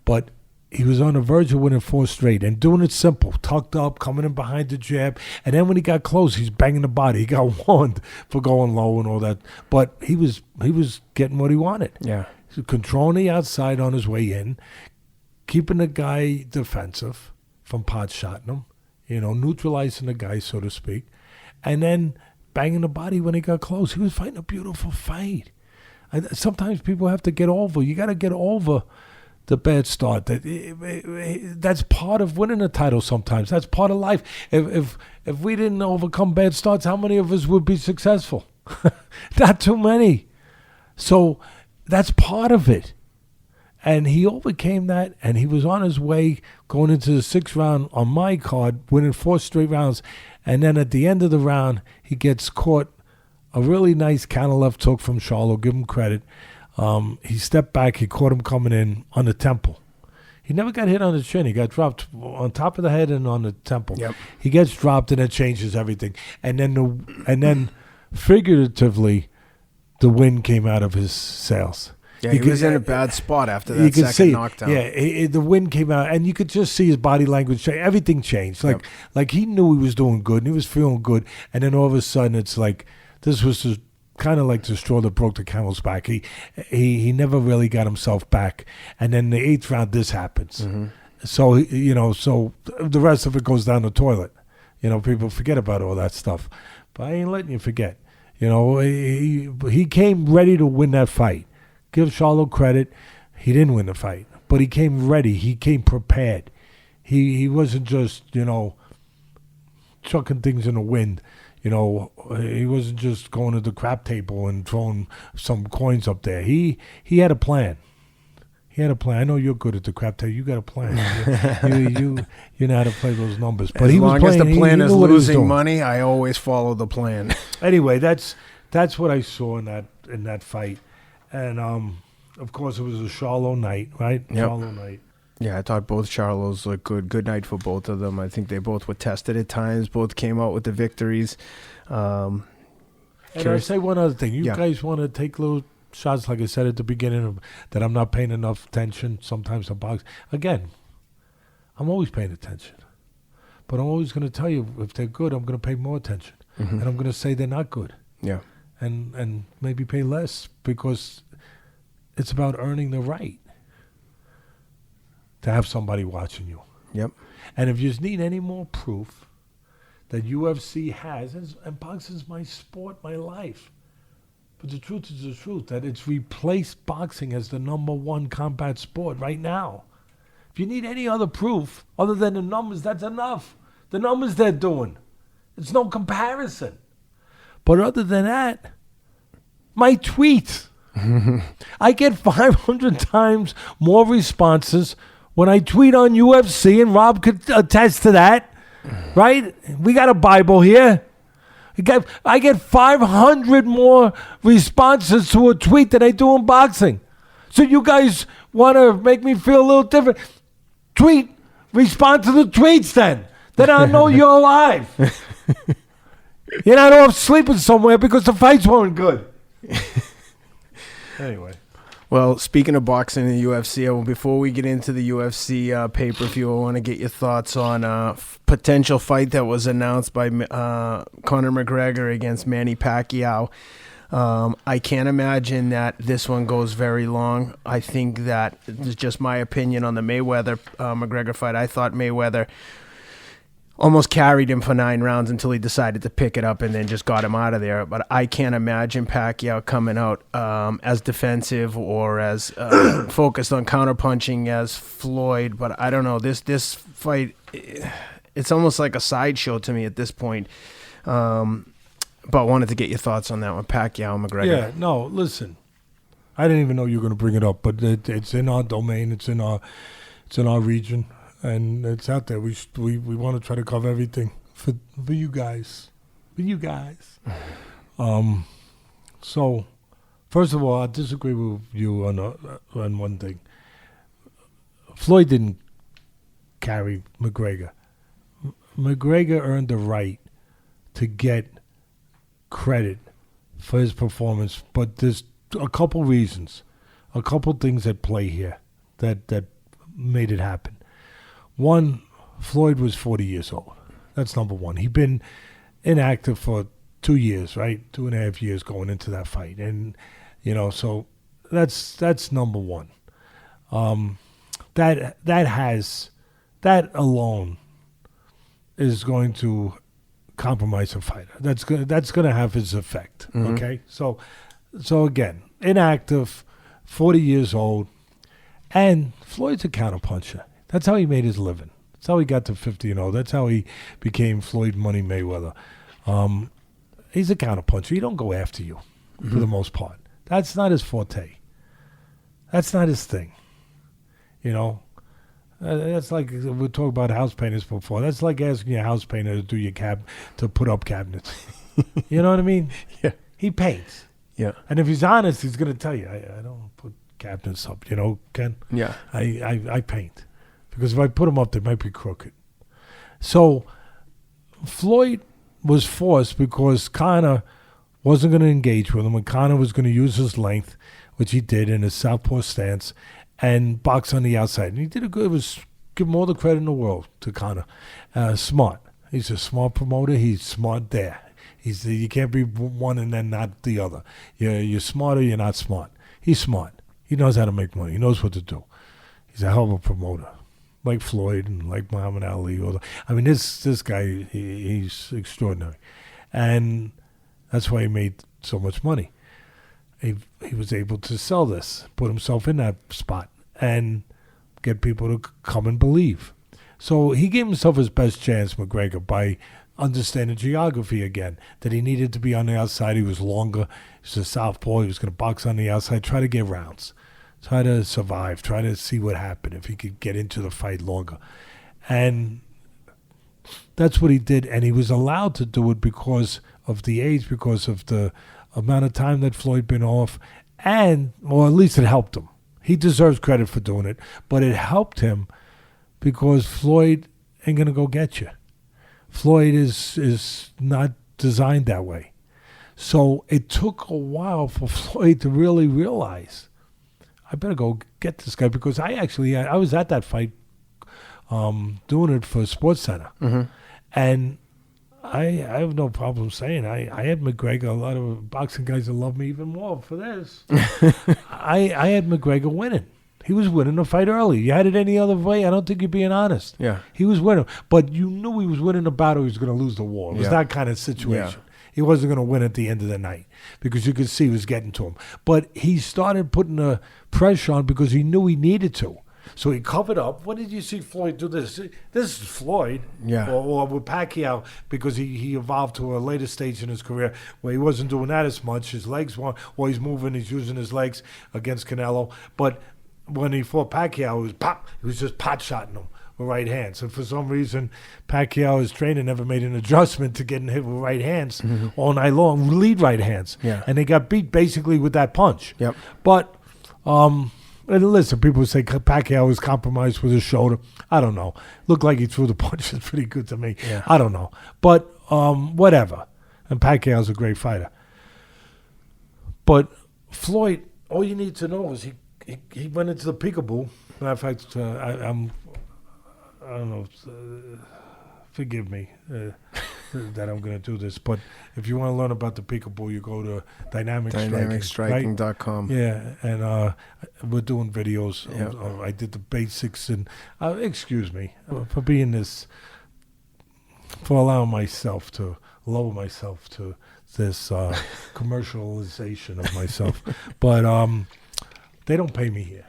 But he was on the verge of winning 4 straight and doing it simple, tucked up, coming in behind the jab. And then when he got close, he's banging the body. He got warned for going low and all that. But he was getting what he wanted. Yeah. Controlling the outside on his way in, keeping the guy defensive from pot shotting him, you know, neutralizing the guy, so to speak, and then banging the body when he got close. He was fighting a beautiful fight. Sometimes people have to get over. You got to get over the bad start. That's part of winning a title sometimes. That's part of life. If we didn't overcome bad starts, how many of us would be successful? Not too many. So that's part of it. And he overcame that, and he was on his way going into the 6th round on my card, winning 4 straight rounds. And then at the end of the round, he gets caught. A really nice counter left hook from Charlo, give him credit. He stepped back, he caught him coming in on the temple. He never got hit on the chin. He got dropped on top of the head and on the temple. Yep. He gets dropped, and it changes everything. And then figuratively, the wind came out of his sails. Yeah, he was in a bad spot after that second knockdown. Yeah, the wind came out, and you could just see his body language change. Everything changed. Like he knew he was doing good, and he was feeling good. And then all of a sudden, it's like, this was kind of like the straw that broke the camel's back. He never really got himself back. And then the 8th round, this happens. So, so the rest of it goes down the toilet. You know, people forget about all that stuff. But I ain't letting you forget. You know, he came ready to win that fight. Give Charlo credit. He didn't win the fight. But he came ready. He came prepared. He wasn't just, chucking things in the wind. You know, he wasn't just going to the crap table and throwing some coins up there. He had a plan. He had a plan. I know you're good at the crap table. You got a plan. you know how to play those numbers. But as he long was playing, as the plan is losing doing. money, I always follow the plan. Anyway, that's what I saw in that fight, and of course it was a Charlo night, right? Yep. Charlo night. Yeah, I thought both Charlos looked good. Good night for both of them. I think they both were tested at times. Both came out with the victories. And I'll say one other thing. You guys want to take little shots, like I said at the beginning, that I'm not paying enough attention sometimes to box. Again, I'm always paying attention. But I'm always going to tell you, if they're good, I'm going to pay more attention. And I'm going to say they're not good. Yeah. And maybe pay less, because it's about earning the right to have somebody watching you. Yep. And if you need any more proof that UFC has, and boxing's my sport, my life, but the truth is the truth, that it's replaced boxing as the #1 combat sport right now. If you need any other proof other than the numbers, that's enough. The numbers they're doing, it's no comparison. But other than that, my tweets, I get 500 times more responses when I tweet on UFC, and Rob could attest to that, right? We got a Bible here. I get 500 more responses to a tweet than I do in boxing. So you guys want to make me feel a little different? Respond to the tweets then. Then I'll know you're alive. You're not off sleeping somewhere because the fights weren't good. Anyway. Well, speaking of boxing and the UFC, before we get into the UFC pay-per-view, I want to get your thoughts on a potential fight that was announced by Conor McGregor against Manny Pacquiao. I can't imagine that this one goes very long. I think that it's just my opinion on the Mayweather-McGregor fight. I thought Mayweather almost carried him for 9 rounds until he decided to pick it up and then just got him out of there. But I can't imagine Pacquiao coming out as defensive or as focused on counterpunching as Floyd. But I don't know. This fight, it's almost like a sideshow to me at this point. But wanted to get your thoughts on that one, Pacquiao and McGregor. Yeah, no, listen. I didn't even know you were going to bring it up, but it's in our domain. It's in our region. And it's out there. We want to try to cover everything for you guys. For you guys. So, first of all, I disagree with you on one thing. Floyd didn't carry McGregor. McGregor earned the right to get credit for his performance, but there's a couple reasons, a couple things at play here that made it happen. One, Floyd was 40 years old. That's number one. He'd been inactive for 2 years, right? 2.5 years going into that fight. And, so that's number one. That alone is going to compromise a fighter. That's going to have its effect, okay? So again, inactive, 40 years old, and Floyd's a counterpuncher. That's how he made his living. That's how he got to 50-0. That's how he became Floyd Money Mayweather. He's a counterpuncher. He don't go after you for the most part. That's not his forte. That's not his thing. That's like we talked about house painters before. That's like asking your house painter to do your to put up cabinets. You know what I mean? Yeah. He paints. Yeah. And if he's honest, he's going to tell you, I don't put cabinets up. Ken? Yeah. I paint. Because if I put them up, they might be crooked. So Floyd was forced because Conor wasn't going to engage with him, and Conor was going to use his length, which he did in his southpaw stance, and box on the outside. And he did give him all the credit in the world to Conor. Smart. He's a smart promoter. He's smart there. You can't be one and then not the other. You're smart or you're not smart. He's smart. He knows how to make money. He knows what to do. He's a hell of a promoter. Like Floyd and like Muhammad Ali. This guy, he's extraordinary. And that's why he made so much money. He was able to sell this, put himself in that spot, and get people to come and believe. So he gave himself his best chance, McGregor, by understanding geography again, that he needed to be on the outside. He was longer. He was a southpaw. He was going to box on the outside, try to get rounds. Try to survive. Try to see what happened if he could get into the fight longer. And that's what he did. And he was allowed to do it because of the age, because of the amount of time that Floyd been off. Or at least it helped him. He deserves credit for doing it. But it helped him because Floyd ain't going to go get you. Floyd is not designed that way. So it took a while for Floyd to really realize, I better go get this guy, because I was at that fight doing it for SportsCenter. Mm-hmm. And I have no problem saying I had McGregor. A lot of boxing guys that love me even more for this. I had McGregor winning. He was winning the fight early. You had it any other way, I don't think you're being honest. Yeah. He was winning. But you knew he was winning the battle. He was going to lose the war. It was that kind of situation. Yeah. He wasn't going to win at the end of the night because you could see he was getting to him. But he started putting the pressure on because he knew he needed to. So he covered up. What did you see Floyd do this? This is Floyd. Yeah. Or with Pacquiao, because he evolved to a later stage in his career where he wasn't doing that as much. His legs weren't, or he's moving, he's using his legs against Canelo. But when he fought Pacquiao, he was just pot-shotting him with right hands. And for some reason, Pacquiao, his trainer, never made an adjustment to getting hit with right hands all night long, lead right hands. Yeah. And they got beat basically with that punch. Yep. But, and listen, people say Pacquiao was compromised with his shoulder. I don't know. Looked like he threw the punches pretty good to me. Yeah. I don't know. But whatever. And Pacquiao's a great fighter. But Floyd, all you need to know is he went into the peekaboo. Matter of fact, I don't know. Forgive me that I'm going to do this, but if you want to learn about the peekaboo, you go to dynamicstriking.com. Yeah, and we're doing videos. Yep. I did the basics, and excuse me for being this, for allowing myself to lower myself to this commercialization of myself, but they don't pay me here.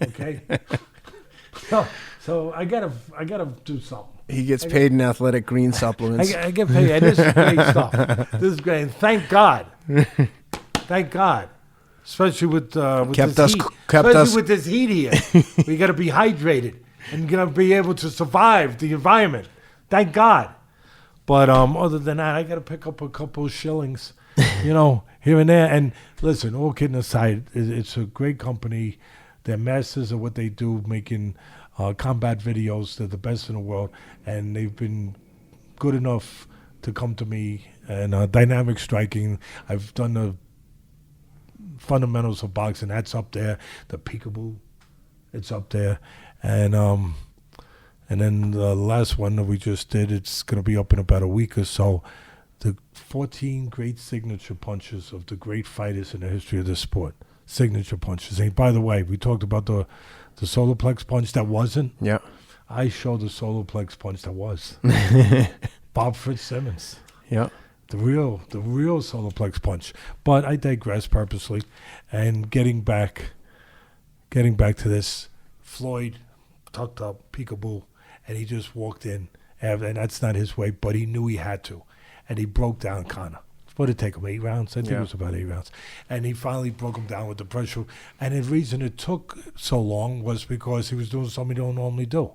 Okay. So I gotta do something. He gets paid in athletic green supplements. I get paid. And this is great stuff. This is great. And thank God. Thank God. Especially with this heat. Especially with this heat here. We got to be hydrated and got to be able to survive the environment. Thank God. But other than that, I got to pick up a couple of shillings, here and there. And listen, all kidding aside, it's a great company. They're masters of what they do, making combat videos. They're the best in the world, and they've been good enough to come to me. And dynamic striking, I've done the fundamentals of boxing. That's up there. The peekaboo, it's up there. And then the last one that we just did, it's going to be up in about a week or so. The 14 great signature punches of the great fighters in the history of this sport. Signature punches. And by the way, we talked about the solar plex punch that wasn't. Yeah. I showed the solar plex punch that was. Bob Fitzsimmons. Yeah. The real solar plex punch. But I digress purposely. And getting back to this, Floyd tucked up, peekaboo, and he just walked in. And that's not his way, but he knew he had to. And he broke down Conor. What did it take him, 8 rounds? I think it was about 8 rounds. And he finally broke him down with the pressure. And the reason it took so long was because he was doing something he don't normally do.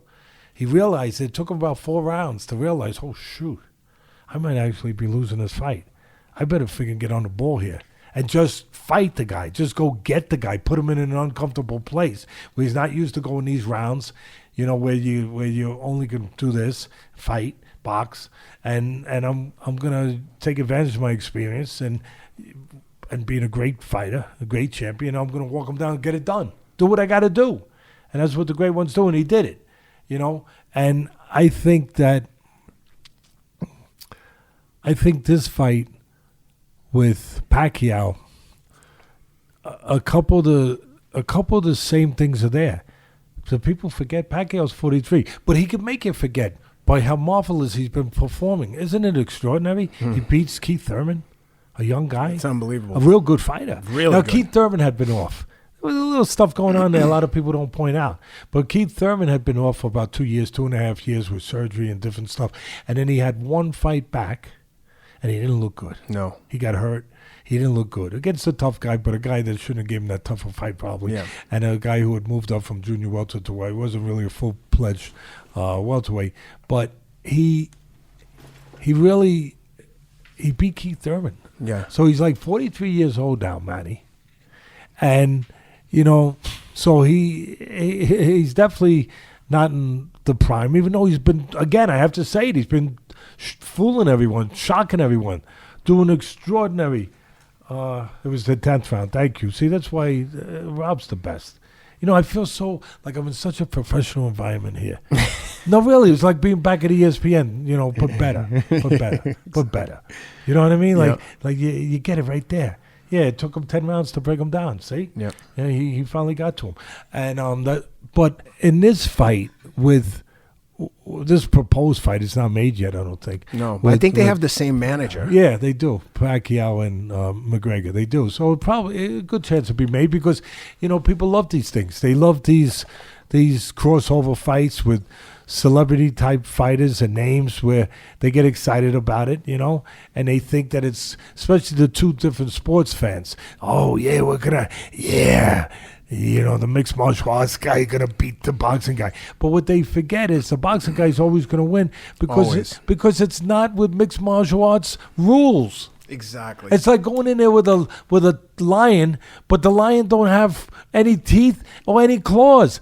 He realized it took him about 4 rounds to realize, oh, shoot, I might actually be losing this fight. I better freaking get on the ball here and just fight the guy. Just go get the guy. Put him in an uncomfortable place where he's not used to going these rounds, where you only can do this, fight, box, and I'm gonna take advantage of my experience and being a great fighter, a great champion. I'm gonna walk him down and get it done. Do what I got to do, and that's what the great ones do, and he did it, And I think this fight with Pacquiao, a couple of the same things are there. So people forget Pacquiao's 43, but he can make you forget by how marvelous he's been performing. Isn't it extraordinary? He beats Keith Thurman, a young guy. It's unbelievable. A real good fighter. Really good. Keith Thurman had been off. There was a little stuff going on there a lot of people don't point out. But Keith Thurman had been off for about 2 years, 2.5 years with surgery and different stuff. And then he had one fight back, and he didn't look good. No. He got hurt. He didn't look good. Against a tough guy, but a guy that shouldn't have given him that tough a fight probably. Yeah. And a guy who had moved up from junior welterweight to where he wasn't really a full-fledged welterweight. But he beat Keith Thurman. Yeah. So he's like 43 years old now, Manny. And, so he's definitely not in the prime, even though he's been, again, I have to say it, he's been fooling everyone, shocking everyone, doing extraordinary. It was the 10th round. Thank you. See, that's why Rob's the best. I feel so like I'm in such a professional environment here. No, really, it's like being back at ESPN. Put better. You know what I mean? Like you get it right there. Yeah, it took him 10 rounds to break him down. See? Yeah. Yeah, he finally got to him. And but in this fight with this proposed fight, it's not made yet, I don't think. No, but I think they have the same manager. Yeah, they do. Pacquiao and McGregor, they do. So probably a good chance to be made because, people love these things. They love these these crossover fights with celebrity type fighters and names where they get excited about it, and they think that it's, especially the two different sports fans. Oh yeah, the mixed martial arts guy gonna beat the boxing guy. But what they forget is the boxing guy is always gonna win because it's not with mixed martial arts rules. Exactly. It's like going in there with a lion, but the lion don't have any teeth or any claws.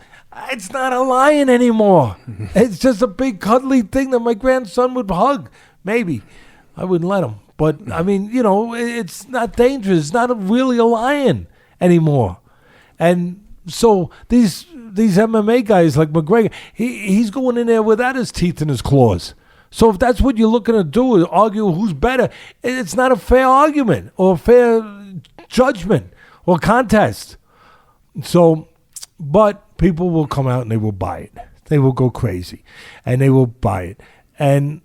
It's not a lion anymore. It's just a big cuddly thing that my grandson would hug. Maybe. I wouldn't let him. But, I mean, it's not dangerous. It's not really a lion anymore. And so these MMA guys like McGregor, he's going in there without his teeth and his claws. So if that's what you're looking to do, is argue who's better, it's not a fair argument or a fair judgment or contest. So, but people will come out and they will buy it. They will go crazy and they will buy it. And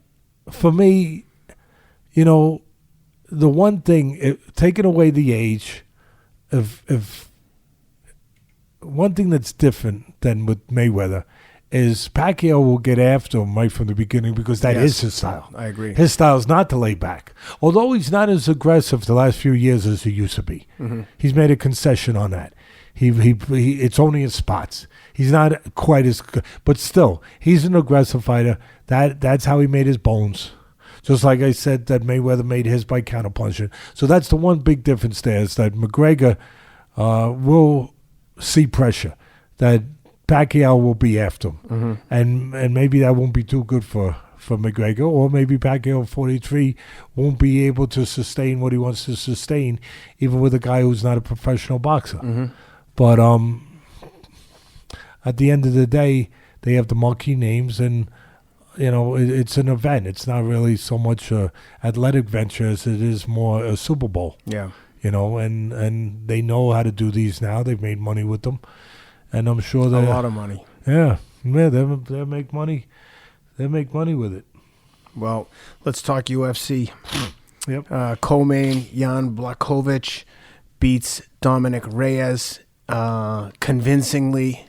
for me, the one thing, taking away the age, if one thing that's different than with Mayweather is Pacquiao will get after him right from the beginning because that is his style. I agree. His style is not to lay back. Although he's not as aggressive the last few years as he used to be. Mm-hmm. He's made a concession on that. He it's only in spots. He's not quite as good. But still, he's an aggressive fighter. That's how he made his bones. Just like I said that Mayweather made his by counterpunching. So that's the one big difference there is that McGregor will see pressure. That Pacquiao will be after him. Mm-hmm. And maybe that won't be too good for McGregor, or maybe Pacquiao 43 won't be able to sustain what he wants to sustain, even with a guy who's not a professional boxer. Mm-hmm. But at the end of the day, they have the marquee names, and it's an event. It's not really so much a athletic venture as it is more a Super Bowl. Yeah. And they know how to do these now. They've made money with them. And I'm sure that a lot of money. Yeah, they make money. They make money with it. Well, let's talk UFC. Yep. Co-main Jan Blachowicz beats Dominic Reyes convincingly.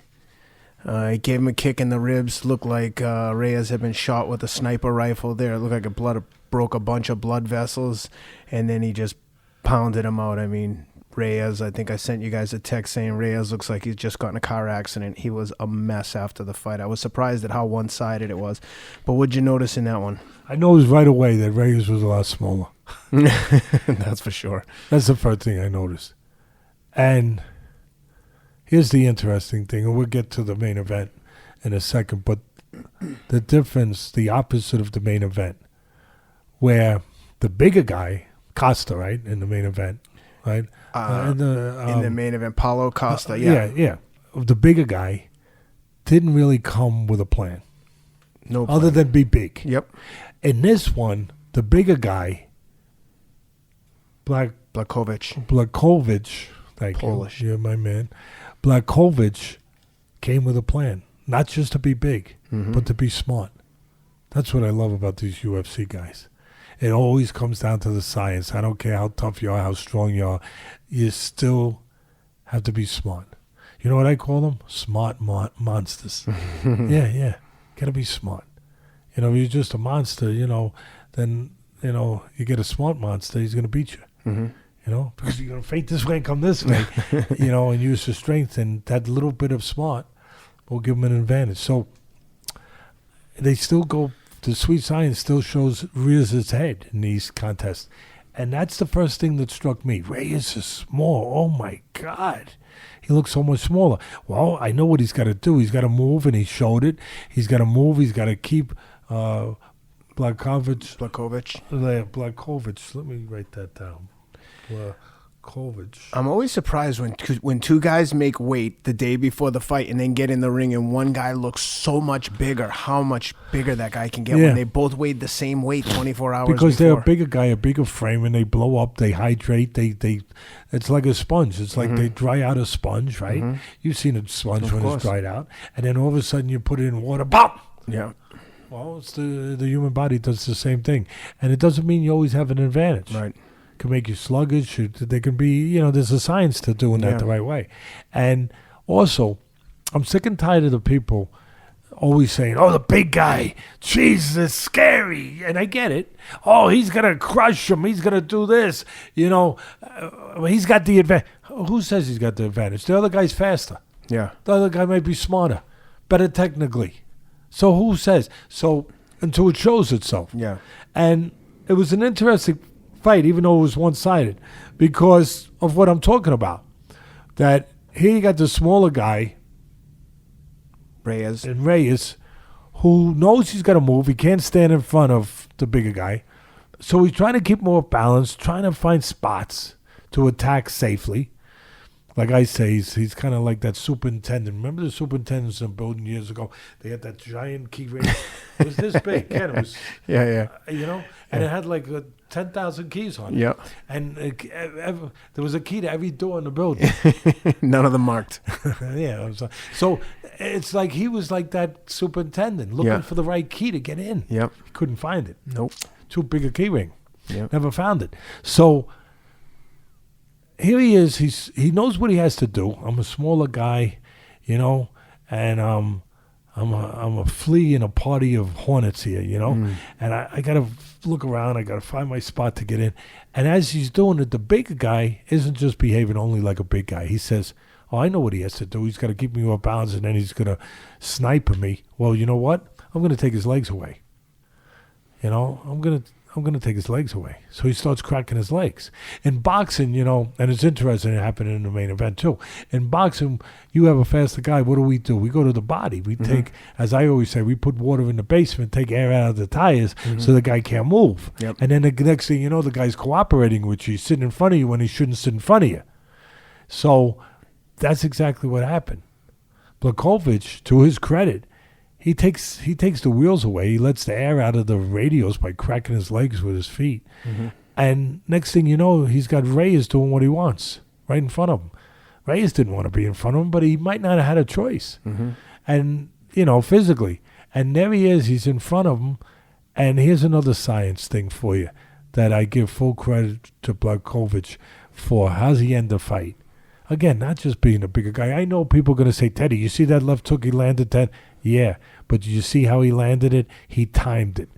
He gave him a kick in the ribs. Looked like Reyes had been shot with a sniper rifle there. It looked like it broke a bunch of blood vessels, and then he just pounded him out. I mean, Reyes, I think I sent you guys a text saying Reyes looks like he's just got in a car accident. He was a mess after the fight. I was surprised at how one-sided it was. But what'd you notice in that one? I noticed right away that Reyes was a lot smaller. That's for sure. That's the first thing I noticed. And here's the interesting thing, and we'll get to the main event in a second, but the difference, the opposite of the main event, where the bigger guy, Costa, right, in the main event, right? In the main event, Paulo Costa, yeah. Yeah. The bigger guy didn't really come with a plan. No plan. Other than be big. Yep. In this one, the bigger guy, Blachowicz, thank Polish. You're my man. Blachowicz came with a plan, not just to be big, but to be smart. That's what I love about these UFC guys. It always comes down to the science. I don't care how tough you are, how strong you are. You still have to be smart. You know what I call them? Smart monsters. Yeah. Got to be smart. If you're just a monster, then, you get a smart monster, he's going to beat you. Mm-hmm. Because you're going to faint this way and come this way, and use your strength. And that little bit of smart will give them an advantage. So they still go. The sweet science still rears its head in these contests. And that's the first thing that struck me. Reyes is small. Oh, my God. He looks so much smaller. Well, I know what he's got to do. He's got to move, and he showed it. He's got to move. He's got to keep Blachowicz. Let me write that down. Blachowicz. I'm always surprised when two guys make weight the day before the fight and then get in the ring and one guy looks so much bigger, how much bigger that guy can get when they both weighed the same weight 24 hours because before. They're a bigger guy, a bigger frame, and they blow up, they hydrate, they it's like a sponge. It's like they dry out a sponge, right? Mm-hmm. You've seen a sponge when it's dried out, and then all of a sudden you put it in water, pop! Yeah. Well, it's the human body does the same thing. And it doesn't mean you always have an advantage. Right. Can make you sluggish. They can be, there's a science to doing that the right way. And also, I'm sick and tired of the people always saying, "Oh, the big guy, Jesus, it's scary," and I get it. Oh, he's gonna crush him. He's gonna do this. He's got the advantage. Who says he's got the advantage? The other guy's faster. Yeah. The other guy might be smarter, better technically. So who says? So until it shows itself. Yeah. And it was an interesting fight, even though it was one-sided, because of what I'm talking about. That here you got the smaller guy, Reyes, who knows he's got to move. He can't stand in front of the bigger guy. So he's trying to keep more balance, trying to find spots to attack safely. Like I say, he's kind of like that superintendent. Remember the superintendents in the building years ago? They had that giant key ring. It was this big. Ken, it was, Yeah. And it had like 10,000 keys on it. Yeah. And there was a key to every door in the building. None of them marked. Yeah. So it's like he was like that superintendent looking for the right key to get in. Yep. He couldn't find it. Nope. Too big a key ring. Yep. Never found it. So here he is. He knows what he has to do. I'm a smaller guy, and I'm a flea in a party of hornets here, and I got to look around. I got to find my spot to get in. And as he's doing it, the bigger guy isn't just behaving only like a big guy. He says, "Oh, I know what he has to do. He's got to keep me off balance, and then he's going to snipe me. Well, you know what? I'm going to take his legs away. I'm going to take his legs away." So he starts cracking his legs. In boxing, and it's interesting, it happened in the main event too. In boxing, you have a faster guy. What do? We go to the body. We take, as I always say, we put water in the basement, take air out of the tires so the guy can't move. Yep. And then the next thing you know, the guy's cooperating with you. He's sitting in front of you when he shouldn't sit in front of you. So that's exactly what happened. Blachowicz, to his credit, he takes the wheels away. He lets the air out of the radios by cracking his legs with his feet. And next thing you know, he's got Reyes doing what he wants right in front of him. Reyes didn't want to be in front of him, but he might not have had a choice. And, physically. And there he is. He's in front of him. And here's another science thing for you that I give full credit to Blachowicz for. How's he end the fight? Again, not just being a bigger guy. I know people are going to say, "Teddy, you see that left hook he landed, Ted?" Yeah, but did you see how he landed it? He timed it.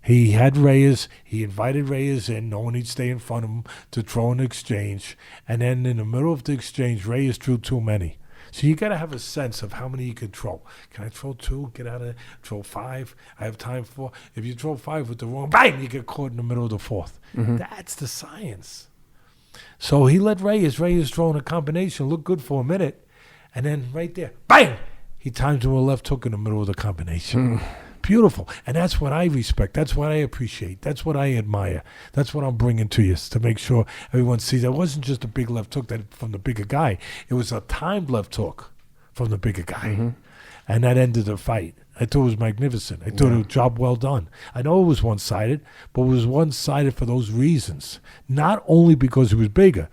He had Reyes. He invited Reyes in, knowing he'd stay in front of him to throw an exchange. And then in the middle of the exchange, Reyes threw too many. So you got to have a sense of how many you can throw. Can I throw 2? Get out of it. Throw 5. I have time for. If you throw 5 with the wrong, bang, you get caught in the middle of the 4th. That's the science. So he let Reyes throwing a combination, look good for a minute. And then right there, bang, he timed him a left hook in the middle of the combination. Beautiful. And that's what I respect. That's what I appreciate. That's what I admire. That's what I'm bringing to you, to make sure everyone sees. It wasn't just a big left hook from the bigger guy. It was a timed left hook from the bigger guy. And that ended the fight. I thought it was magnificent. I thought it was a job well done. I know it was one-sided, but it was one-sided for those reasons. Not only because he was bigger.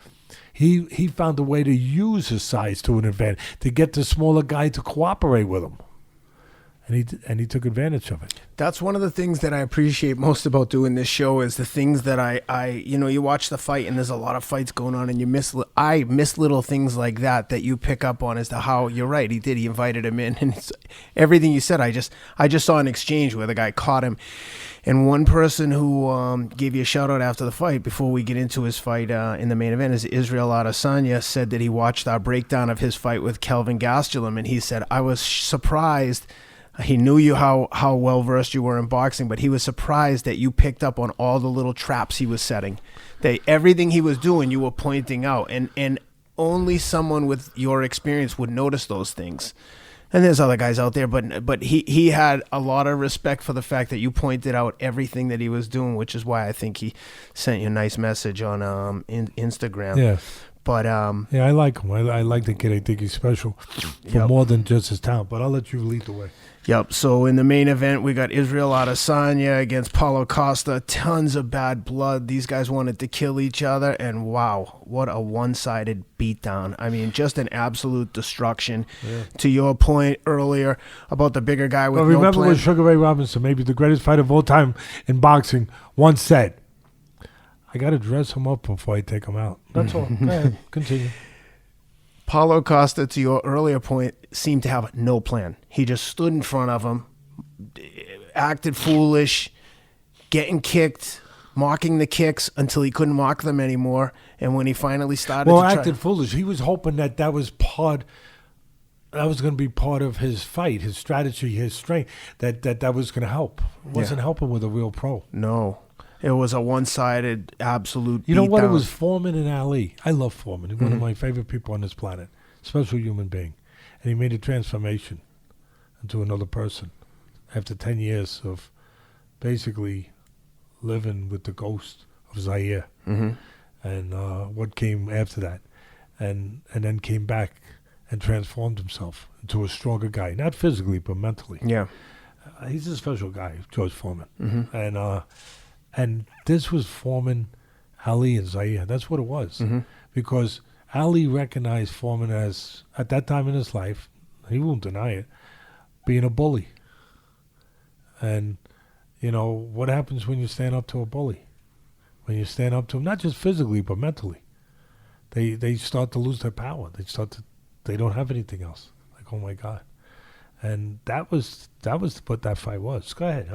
He found a way to use his size to an advantage, to get the smaller guy to cooperate with him. And he took advantage of it. That's one of the things that I appreciate most about doing this show is the things that I you watch the fight and there's a lot of fights going on and I miss little things like that you pick up on as to how you're right. He invited him in and it's everything you said. I just saw an exchange where the guy caught him. And one person who gave you a shout out after the fight, before we get into his fight in the main event, is Israel Adesanya, said that he watched our breakdown of his fight with Kelvin Gastelum and he said, "I was surprised." He knew you how well-versed you were in boxing, but he was surprised that you picked up on all the little traps he was setting. That everything he was doing, you were pointing out. And only someone with your experience would notice those things. And there's other guys out there, but he had a lot of respect for the fact that you pointed out everything that he was doing, which is why I think he sent you a nice message on Instagram. Yeah. But yeah, I like him. I like the kid. I think he's special for more than just his talent. But I'll let you lead the way. Yep. So in the main event, we got Israel Adesanya against Paulo Costa. Tons of bad blood. These guys wanted to kill each other. And wow, what a one-sided beatdown. I mean, just an absolute destruction. Yeah. To your point earlier about the bigger guy with no plan. Remember what Sugar Ray Robinson, maybe the greatest fighter of all time in boxing, once said, "I got to dress him up before I take him out." That's all. Go ahead. Continue. Paulo Costa, to your earlier point, seemed to have no plan. He just stood in front of him, acted foolish, getting kicked, mocking the kicks until he couldn't mock them anymore. And when he finally started acted foolish. He was hoping that was going to be part of his fight, his strategy, his strength, that was going to help. It wasn't helping with a real pro. No. It was a one-sided, absolute You know what? It beatdown. was Foreman and Ali. I love Foreman. He's one of my favorite people on this planet. Special human being. And he made a transformation into another person after 10 years of basically living with the ghost of Zaire. And what came after that. And then came back and transformed himself into a stronger guy. Not physically, but mentally. Yeah. He's a special guy, George Foreman. And this was Foreman, Ali, and Zaire. That's what it was. Because Ali recognized Foreman as, at that time in his life, he won't deny it, being a bully. And, you know, what happens when you stand up to a bully? When you stand up to him, not just physically, but mentally. They start to lose their power. They don't have anything else. Like, oh, my God. And that was what that fight was. Go ahead.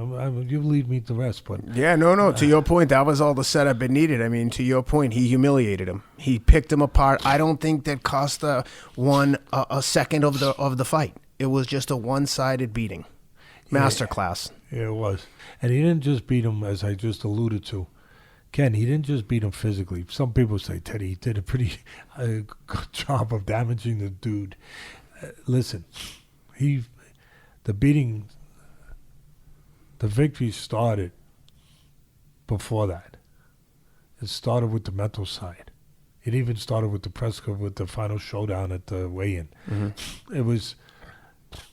You lead me to the rest. But Yeah, no. To your point, that was all the setup it needed. I mean, to your point, he humiliated him. He picked him apart. I don't think that Costa won a second of the fight. It was just a one-sided beating. Masterclass. Yeah, it was. And he didn't just beat him, as I just alluded to. Ken, he didn't just beat him physically. Some people say Teddy did a pretty good job of damaging the dude. Listen, the victory started before that. It started with the mental side. It even started with with the final showdown at the weigh-in. It was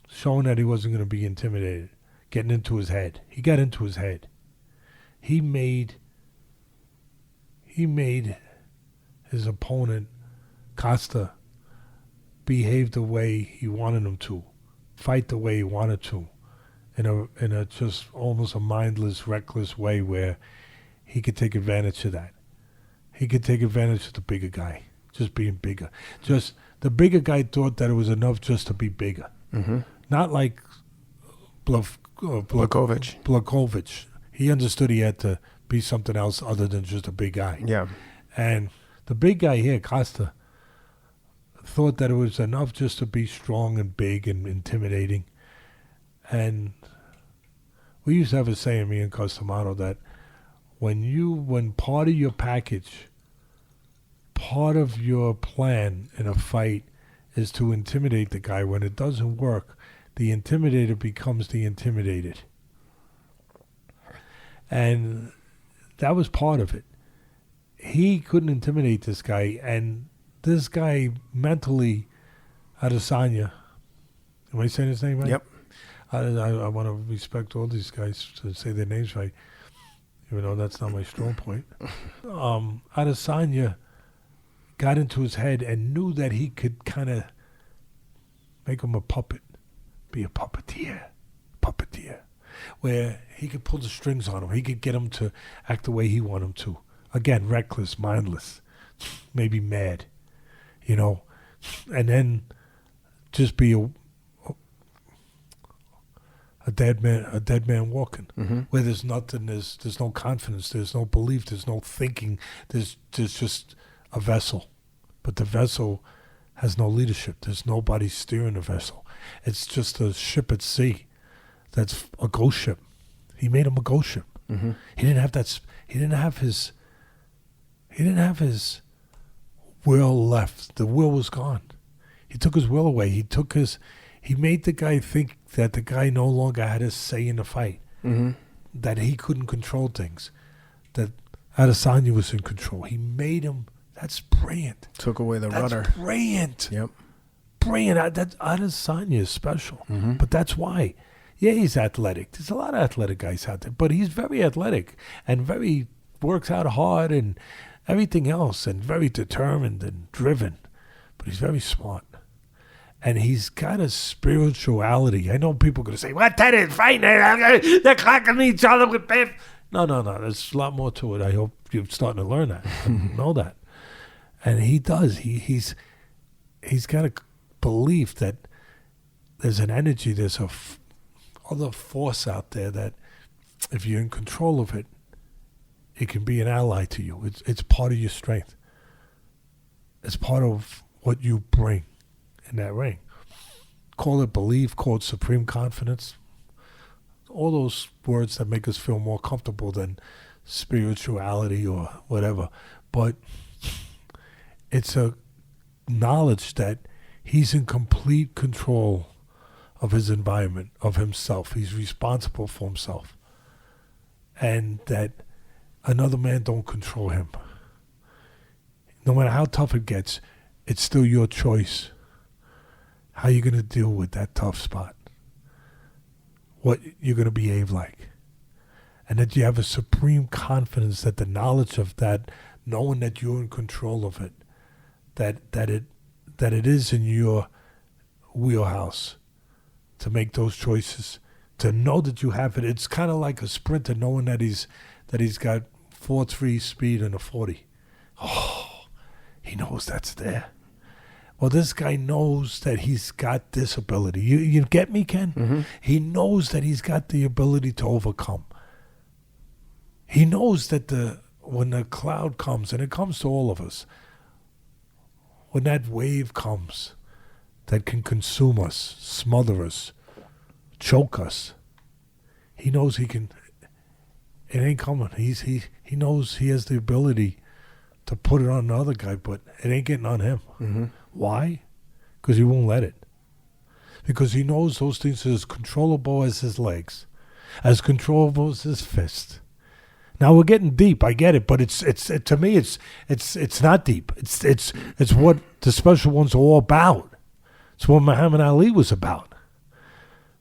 showing that he wasn't going to be intimidated, getting into his head. He got into his head. He made his opponent, Costa, behave the way he wanted him to. Fight the way he wanted to, in a just almost a mindless, reckless way where he could take advantage of that. He could take advantage of the bigger guy, just being bigger. Just the bigger guy thought that it was enough just to be bigger. Not like Blachowicz. He understood he had to be something else other than just a big guy. Yeah. And the big guy here, Costa, thought that it was enough just to be strong and big and intimidating. And we used to have a saying, me and Costamato, that when part of your package, part of your plan in a fight is to intimidate the guy, when it doesn't work, the intimidator becomes the intimidated. And that was part of it. He couldn't intimidate this guy, and this guy mentally, Adesanya, am I saying his name right? Yep. I want to respect all these guys to say their names right, even though that's not my strong point. Adesanya got into his head and knew that he could kind of make him a puppet, be a puppeteer, where he could pull the strings on him. He could get him to act the way he wanted him to. Again, reckless, mindless, maybe mad, you know, and then just be a dead man walking, where there's nothing, there's no confidence, there's no belief, there's no thinking, there's just a vessel, but the vessel has no leadership. There's nobody steering the vessel. It's just a ship at sea. That's a ghost ship. He made him a ghost ship. He didn't have that. He didn't have his will left. The will was gone. He took his will away. He made the guy think that the guy no longer had a say in the fight. That he couldn't control things. That Adesanya was in control. He made him. That's brilliant. Took away the rudder. That's brilliant. Yep. Brilliant. Adesanya is special. But that's why. Yeah, he's athletic. There's a lot of athletic guys out there, but he's very athletic and works out hard and everything else, and very determined and driven. But he's very smart. And he's got a spirituality. I know people are going to say, what, that is fighting? They're clacking each other with bam. No. There's a lot more to it. I hope you're starting to learn that and know that. And he does. He's got a belief that there's an energy, there's other force out there that if you're in control of it, it can be an ally to you. It's part of your strength. It's part of what you bring in that ring. Call it belief, call it supreme confidence. All those words that make us feel more comfortable than spirituality or whatever. But it's a knowledge that he's in complete control of his environment, of himself. He's responsible for himself. And that another man don't control him. No matter how tough it gets, it's still your choice. How you going to deal with that tough spot? What you're going to behave like? And that you have a supreme confidence that the knowledge of that, knowing that you're in control of it, that it is in your wheelhouse to make those choices, to know that you have it. It's kind of like a sprinter knowing that he's got 4.3 speed in a 40. Oh, he knows that's there. Well, this guy knows that he's got this ability. You get me, Ken? Mm-hmm. He knows that he's got the ability to overcome. He knows that when the cloud comes, and it comes to all of us, when that wave comes that can consume us, smother us, choke us, he knows he can. It ain't coming. He knows he has the ability to put it on the other guy, but it ain't getting on him. Mm-hmm. Why? Because he won't let it. Because he knows those things are as controllable as his legs, as controllable as his fist. Now we're getting deep. I get it, but it's to me it's not deep. It's what the special ones are all about. It's what Muhammad Ali was about.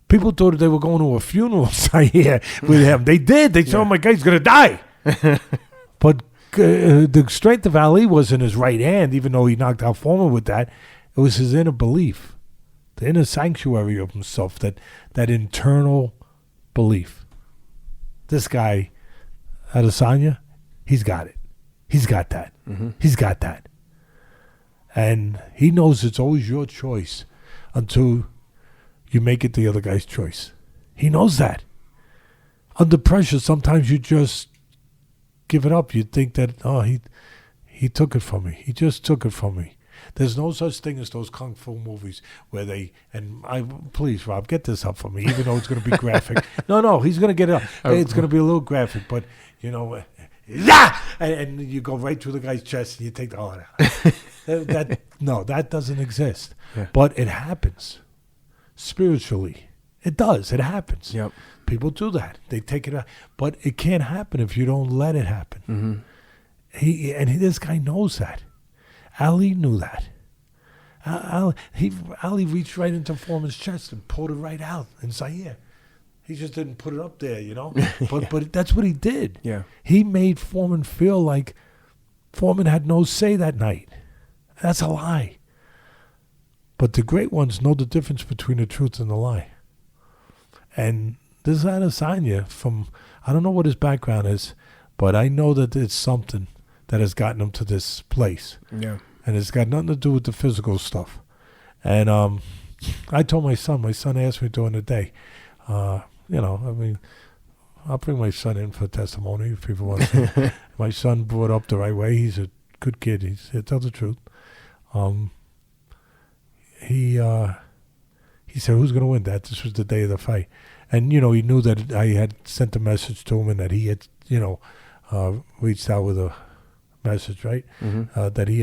People thought they were going to a funeral here with him. They did. They said, "Oh my God, he's gonna die." But the strength of Ali was in his right hand, even though he knocked out Thurman with that. It was his inner belief, the inner sanctuary of himself, that internal belief. This guy, Adesanya, he's got it. He's got that. Mm-hmm. He's got that. And he knows it's always your choice until you make it the other guy's choice. He knows that. Under pressure, sometimes you just give it up. You think that, oh, he took it from me. He just took it from me. There's no such thing as those kung fu movies where please, Rob, get this up for me, even though it's going to be graphic. No, he's going to get it up. It's going to be a little graphic, but, and you go right through the guy's chest and you take the heart out. That doesn't exist. Yeah. But it happens. Spiritually. It does. It happens. Yep. People do that. They take it out. But it can't happen if you don't let it happen. Mm-hmm. This guy knows that. Ali knew that. Ali reached right into Foreman's chest and pulled it right out in Sanya. He just didn't put it up there, But that's what he did. Yeah. He made Foreman feel like Foreman had no say that night. That's a lie. But the great ones know the difference between the truth and the lie. And this Adesanya, I don't know what his background is, but I know that it's something that has gotten him to this place. Yeah. And it's got nothing to do with the physical stuff. And I told my son asked me during the day, I'll bring my son in for testimony if people want to see. My son brought up the right way. He's a good kid. He'll tell the truth. He said, "Who's going to win, Dad?" This was the day of the fight. And, he knew that I had sent a message to him and that he had, reached out with a message, right? Mm-hmm. That he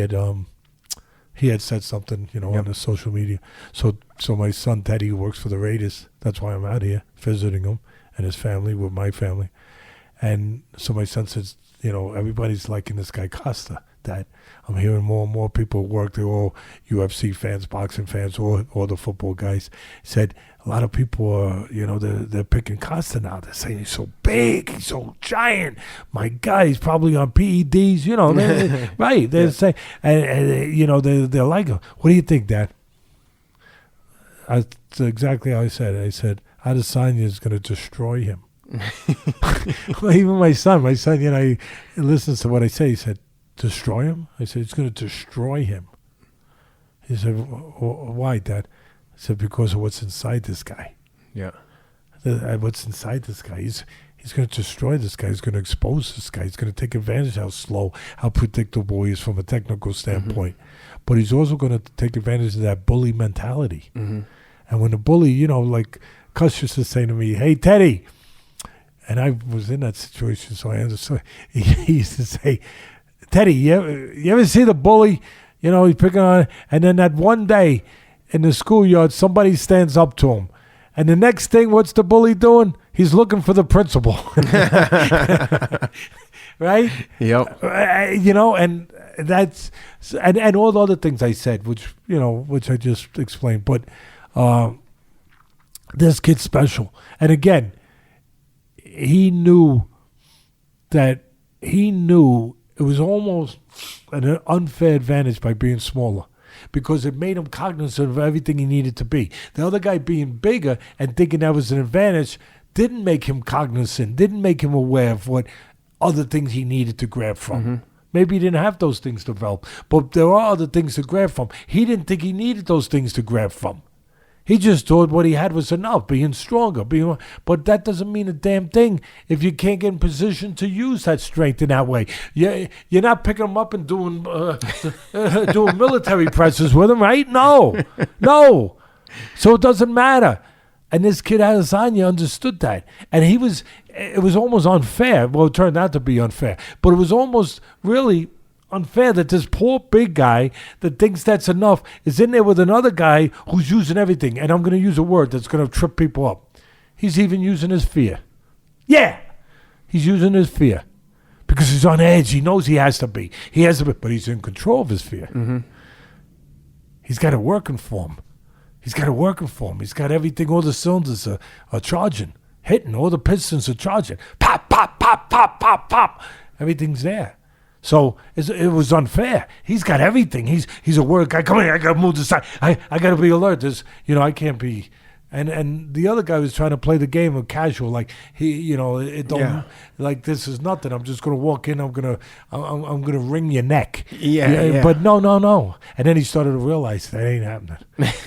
had said something, on the social media. So my son Teddy, who works for the Reyes, that's why I'm out here visiting him and his family with my family. And so my son says, everybody's liking this guy Costa. That I'm hearing more and more people work. They're all UFC fans, boxing fans, or the football guys. Said a lot of people are, they're picking Costa now. They're saying he's so big, he's so giant. My God, he's probably on PEDs. Right? They're saying, and they're like, what do you think, Dad? That's exactly how I said it. I said Adesanya is going to destroy him. Well, even my son, he listens to what I say. He said, destroy him? I said, it's going to destroy him. He said, why, Dad? said, because of what's inside this guy. Yeah. What's inside this guy? He's going to destroy this guy. He's going to expose this guy. He's going to take advantage of how slow, how predictable he is from a technical standpoint. But he's also going to take advantage of that bully mentality. And when the bully, like Cuss used to say to me, "Hey, Teddy," and I was in that situation, so I understood. He used to say, "Teddy, you ever see the bully? He's picking on," and then that one day in the schoolyard, somebody stands up to him. And the next thing, what's the bully doing? He's looking for the principal. Right? Yep. And that's and all the other things I said, which I just explained. But this kid's special. And again, he knew it was almost an unfair advantage by being smaller, because it made him cognizant of everything he needed to be. The other guy being bigger and thinking that was an advantage didn't make him cognizant, didn't make him aware of what other things he needed to grab from. Maybe he didn't have those things developed, but there are other things to grab from. He didn't think he needed those things to grab from. He just thought what he had was enough, being stronger. But that doesn't mean a damn thing if you can't get in position to use that strength in that way. You're not picking him up and doing doing military presses with him, right? No. So it doesn't matter. And this kid Adesanya understood that. And it was almost unfair. Well, it turned out to be unfair. But it was almost really unfair that this poor big guy that thinks that's enough is in there with another guy who's using everything. And I'm going to use a word that's going to trip people up. He's even using his fear. Yeah, he's using his fear because he's on edge. He knows he has to be. But he's in control of his fear. He's got it working for him. He's got everything. All the cylinders are charging, hitting. All the pistons are charging. Pop, pop, pop, pop, pop, pop. Everything's there. So it was unfair. He's got everything. He's a work guy. Come here, I gotta move this side. I gotta be alert. I can't be. And the other guy was trying to play the game of casual, like like this is nothing. I'm just gonna walk in. I'm gonna wring your neck. Yeah. But no. And then he started to realize that ain't happening.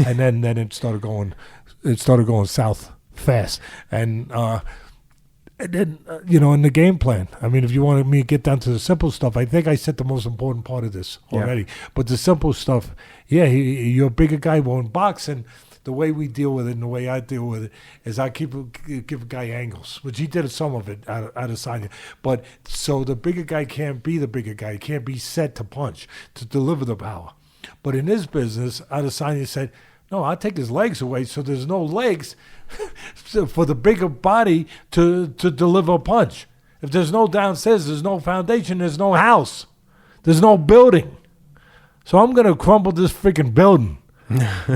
And then it started going south fast. And then, in the game plan, I mean, if you wanted me to get down to the simple stuff, I think I said the most important part of this already. Yeah. But the simple stuff, you're a bigger guy. Well, in boxing, the way we deal with it and the way I deal with it is I give a guy angles, which he did some of it out of Sanya. But so the bigger guy can't be the bigger guy. He can't be set to punch, to deliver the power. But in this business, Adesanya said, no, I'll take his legs away so there's no legs for the bigger body to deliver a punch. If there's no downstairs, there's no foundation, there's no house, there's no building. So I'm going to crumble this freaking building.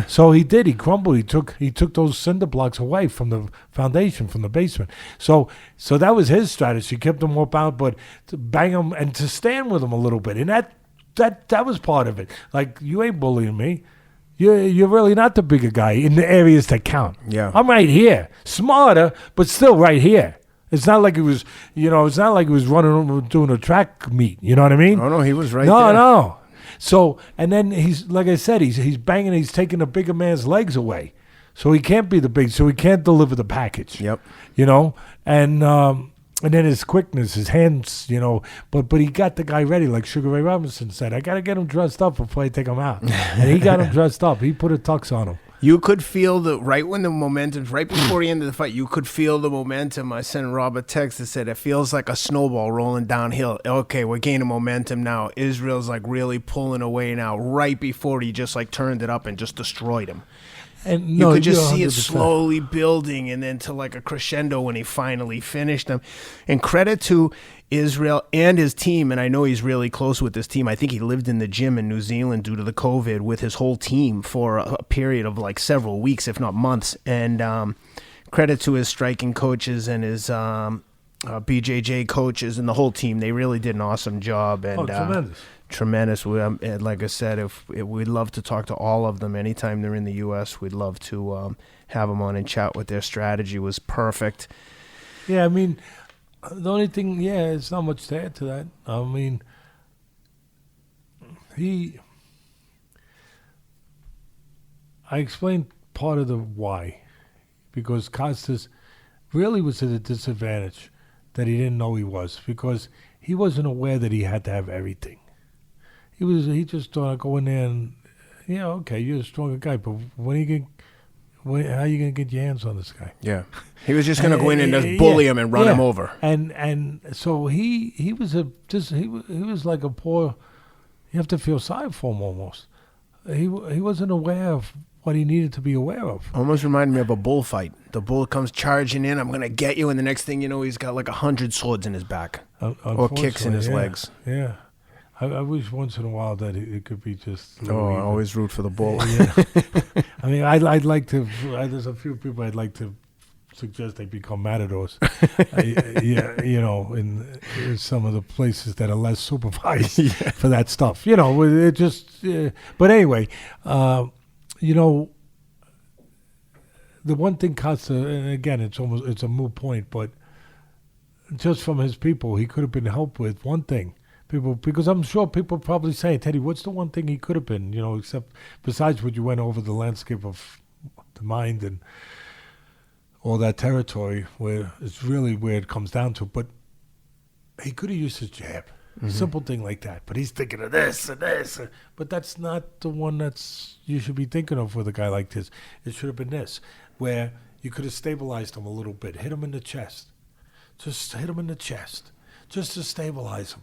So he did. He crumbled. He took those cinder blocks away from the foundation, from the basement. So that was his strategy. Kept him more bound, but to bang him and to stand with him a little bit. And that was part of it. Like, you ain't bullying me. You're really not the bigger guy in the areas that count. Yeah. I'm right here. Smarter, but still right here. It's not like he was, running, doing a track meet. You know what I mean? Oh, no, he was right there. No. So, and then he's, like I said, he's banging, he's taking the bigger man's legs away. So he can't be the big, so he can't deliver the package. Yep. And then his quickness, his hands, but he got the guy ready, like Sugar Ray Robinson said. I got to get him dressed up before I take him out. And he got him dressed up. He put a tux on him. You could feel right before the end of the fight, you could feel the momentum. I sent Rob a text that said, it feels like a snowball rolling downhill. Okay, we're gaining momentum now. Israel's like really pulling away now, right before he just like turned it up and just destroyed him. And you could just see it slowly building and then to like a crescendo when he finally finished them. And credit to Israel and his team, and I know he's really close with this team. I think he lived in the gym in New Zealand due to the COVID with his whole team for a period of like several weeks, if not months. And credit to his striking coaches and his BJJ coaches and the whole team. They really did an awesome job. And tremendous. Like I said, we'd love to talk to all of them anytime they're in the U.S. We'd love to have them on and chat with. Their strategy was perfect. Yeah, I mean, the only thing, it's not much to add to that. I mean, I explained part of the why. Because Costas really was at a disadvantage that he didn't know he was, because he wasn't aware that he had to have everything. He just thought, go in there and, okay, you're a stronger guy, but how are you gonna get your hands on this guy? Yeah, he was just gonna go in and just bully him and run him over. And so he was like a poor. You have to feel sorry for him almost. He wasn't aware of what he needed to be aware of. Almost reminded me of a bullfight. The bull comes charging in, I'm going to get you, and the next thing you know, he's got like 100 swords in his back. Or kicks in his legs. Yeah. I wish once in a while that it could be just... I always root for the bull. I mean, I'd like to... There's a few people I'd like to suggest they become matadors. In some of the places that are less supervised for that stuff. It just... but anyway... the one thing Costa, and again, it's a moot point, but just from his people, he could have been helped with one thing. Because I'm sure people probably saying, Teddy, what's the one thing he could have been, except besides what you went over the landscape of the mind and all that territory, where it's really where it comes down to. But he could have used his jab. Mm-hmm. Simple thing like that. But he's thinking of this and this. But that's not the one you should be thinking of with a guy like this. It should have been this, where you could have stabilized him a little bit. Hit him in the chest. Just hit him in the chest. Just to stabilize him.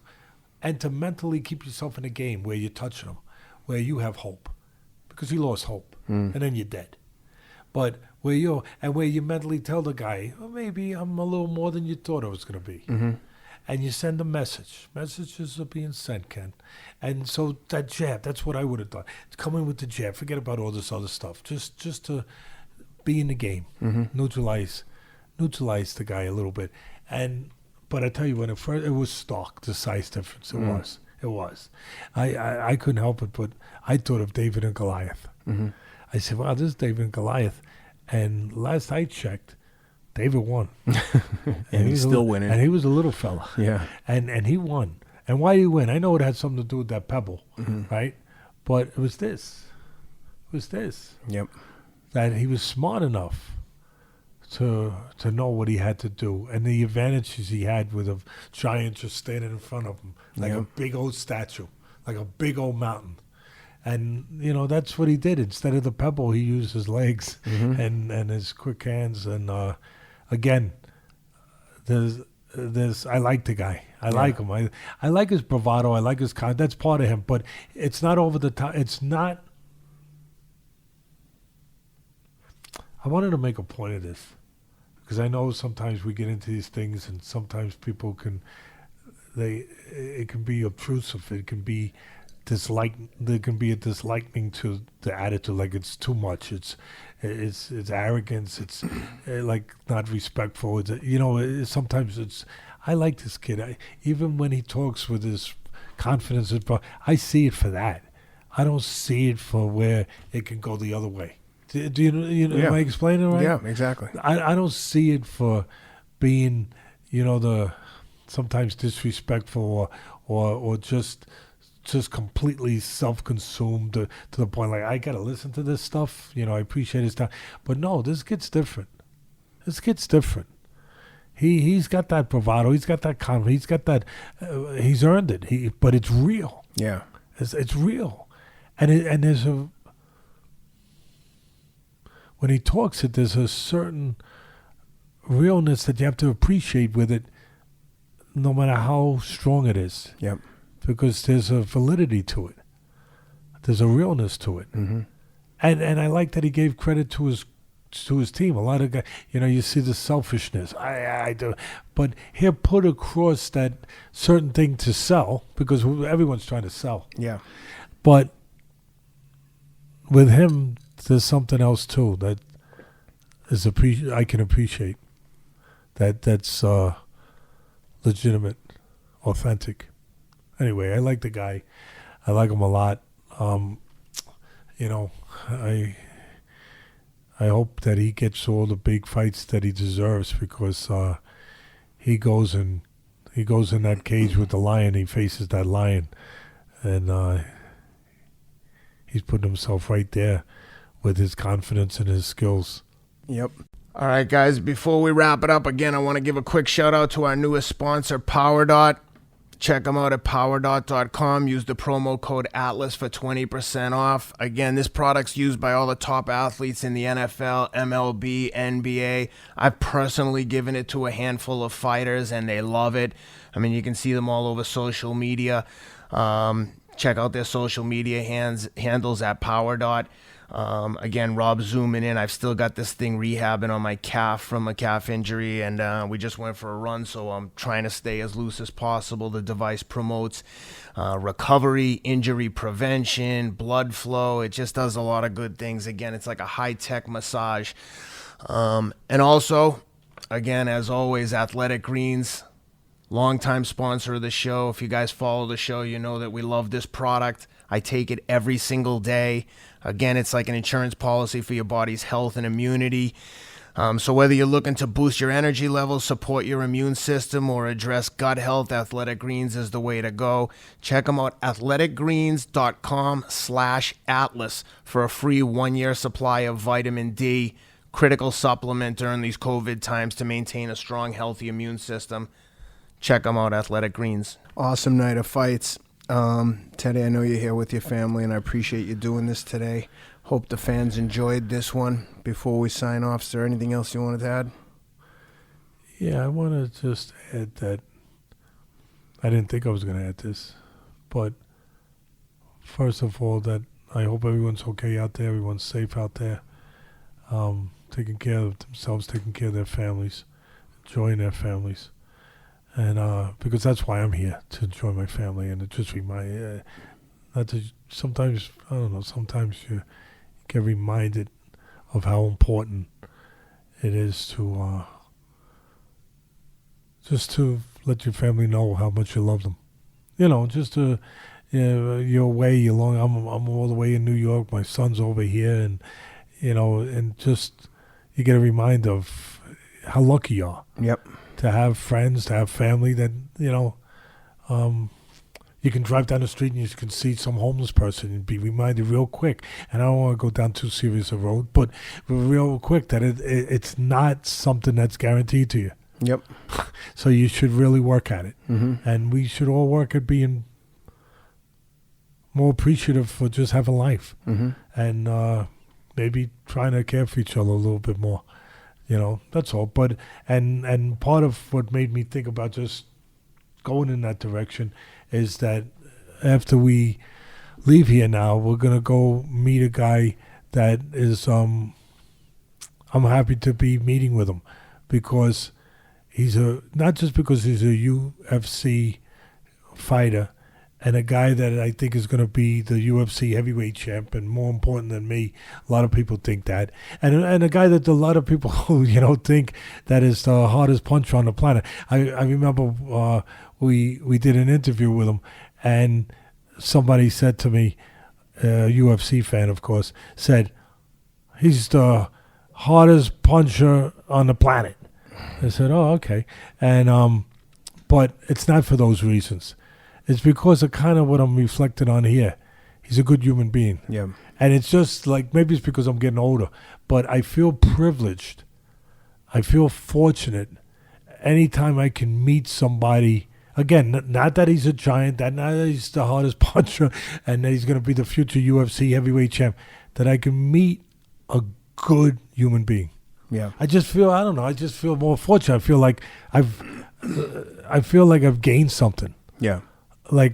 And to mentally keep yourself in a game where you're touching him, where you have hope. Because he lost hope. And then you're dead. But where you mentally tell the guy, maybe I'm a little more than you thought I was going to be. Mm-hmm. And you send a message. Messages are being sent, Ken. And so that jab, that's what I would have done. Come in with the jab. Forget about all this other stuff. Just to be in the game. Mm-hmm. Neutralize the guy a little bit. But I tell you, it was stark, the size difference. It was. I couldn't help it, but I thought of David and Goliath. Mm-hmm. I said, wow, this is David and Goliath. And last I checked, David won. And he's still winning. And he was a little fella. Yeah. And he won. And why did he win? I know it had something to do with that pebble, right? But it was this. Yep. That he was smart enough to know what he had to do, and the advantages he had with a giant just standing in front of him, like a big old statue, like a big old mountain. And, that's what he did. Instead of the pebble, he used his legs and his quick hands. And, again, there's I like the guy. I like him. I like his bravado. I like his that's part of him. But it's not over the top. It's not. I wanted to make a point of this, because I know sometimes we get into these things, and sometimes people it can be obtrusive. It can be there can be a disliking to the attitude, like it's too much. It's arrogance. It's like not respectful. Sometimes I like this kid. Even when he talks with his confidence, I see it for that. I don't see it for where it can go the other way. Do you am I explaining it right? Yeah, exactly. I don't see it for being, the sometimes disrespectful or just completely self-consumed to the point like, I got to listen to this stuff. I appreciate his time. But no, this kid's different. He's got that bravado. He's got that confidence. He's got that. He's earned it. But it's real. Yeah, it's real, and there's a. When he talks it, there's a certain realness that you have to appreciate with it, no matter how strong it is. Yep. Because there's a validity to it. There's a realness to it. Mm-hmm. And I like that he gave credit to his team. A lot of guys, you see the selfishness. I do. But here put across that certain thing to sell, because everyone's trying to sell. Yeah. But with him, there's something else too that is I can appreciate. That's legitimate, authentic. Anyway, I like the guy. I like him a lot. I hope that he gets all the big fights that he deserves, because he goes in that cage with the lion. He faces that lion, and he's putting himself right there with his confidence and his skills. Yep. All right, guys, before we wrap it up, again, I want to give a quick shout out to our newest sponsor, PowerDot. Check them out at powerdot.com. Use the promo code ATLAS for 20% off. Again, this product's used by all the top athletes in the NFL, MLB, NBA. I've personally given it to a handful of fighters, and they love it. I mean, you can see them all over social media. Check out their social media handles at PowerDot. Again, Rob zooming in. I've still got this thing rehabbing on my calf from a calf injury, and we just went for a run, so I'm trying to stay as loose as possible. The device promotes recovery, injury prevention, blood flow. It just does a lot of good things. Again, it's like a high-tech massage. And also, again, as always, Athletic Greens, longtime sponsor of the show. If you guys follow the show, you know that we love this product. I take it every single day. Again, it's like an insurance policy for your body's health and immunity. So whether you're looking to boost your energy levels, support your immune system, or address gut health, Athletic Greens is the way to go. Check them out, athleticgreens.com/Atlas for a free 1-year supply of vitamin D, critical supplement during these COVID times to maintain a strong, healthy immune system. Check them out, Athletic Greens. Awesome night of fights. Teddy, I know you're here with your family, and I appreciate you doing this today. Hope the fans enjoyed this one. Before we sign off, is there anything else you wanted to add? Yeah, I want to just add that I didn't think I was going to add this, but first of all, that I hope everyone's okay out there, everyone's safe out there, taking care of themselves, taking care of their families, enjoying their families. And because that's why I'm here, to enjoy my family, and it just remind not to sometimes, I don't know, sometimes you get reminded of how important it is to just to let your family know how much you love them. You know, just to you're away, you're long. I'm all the way in New York. My son's over here, and you know, and just you get a reminder of how lucky you are. Yep. To have friends, to have family that, you know, you can drive down the street and you can see some homeless person and be reminded real quick. And I don't want to go down too serious a road, but real quick that it's not something that's guaranteed to you. Yep. So you should really work at it. Mm-hmm. And we should all work at being more appreciative for just having life. Mm-hmm. And maybe trying to care for each other a little bit more. You know, that's all. But and part of what made me think about just going in that direction is that after we leave here now, we're gonna go meet a guy that is I'm happy to be meeting with him because he's not just because he's a UFC fighter and a guy that I think is going to be the UFC heavyweight champ, and more important than me, a lot of people think that. And a guy that a lot of people, think that is the hardest puncher on the planet. I remember we did an interview with him, and somebody said to me, a UFC fan, of course, said, he's the hardest puncher on the planet. I said, oh, okay. And but it's not for those reasons. It's because of kind of what I'm reflecting on here. He's a good human being. Yeah. And it's just like, maybe it's because I'm getting older, but I feel privileged. I feel fortunate anytime I can meet somebody. Again, not that he's a giant, not that he's the hardest puncher, and that he's going to be the future UFC heavyweight champ, that I can meet a good human being. Yeah. I just feel, I don't know, I just feel more fortunate. I feel like I've gained something. Yeah. I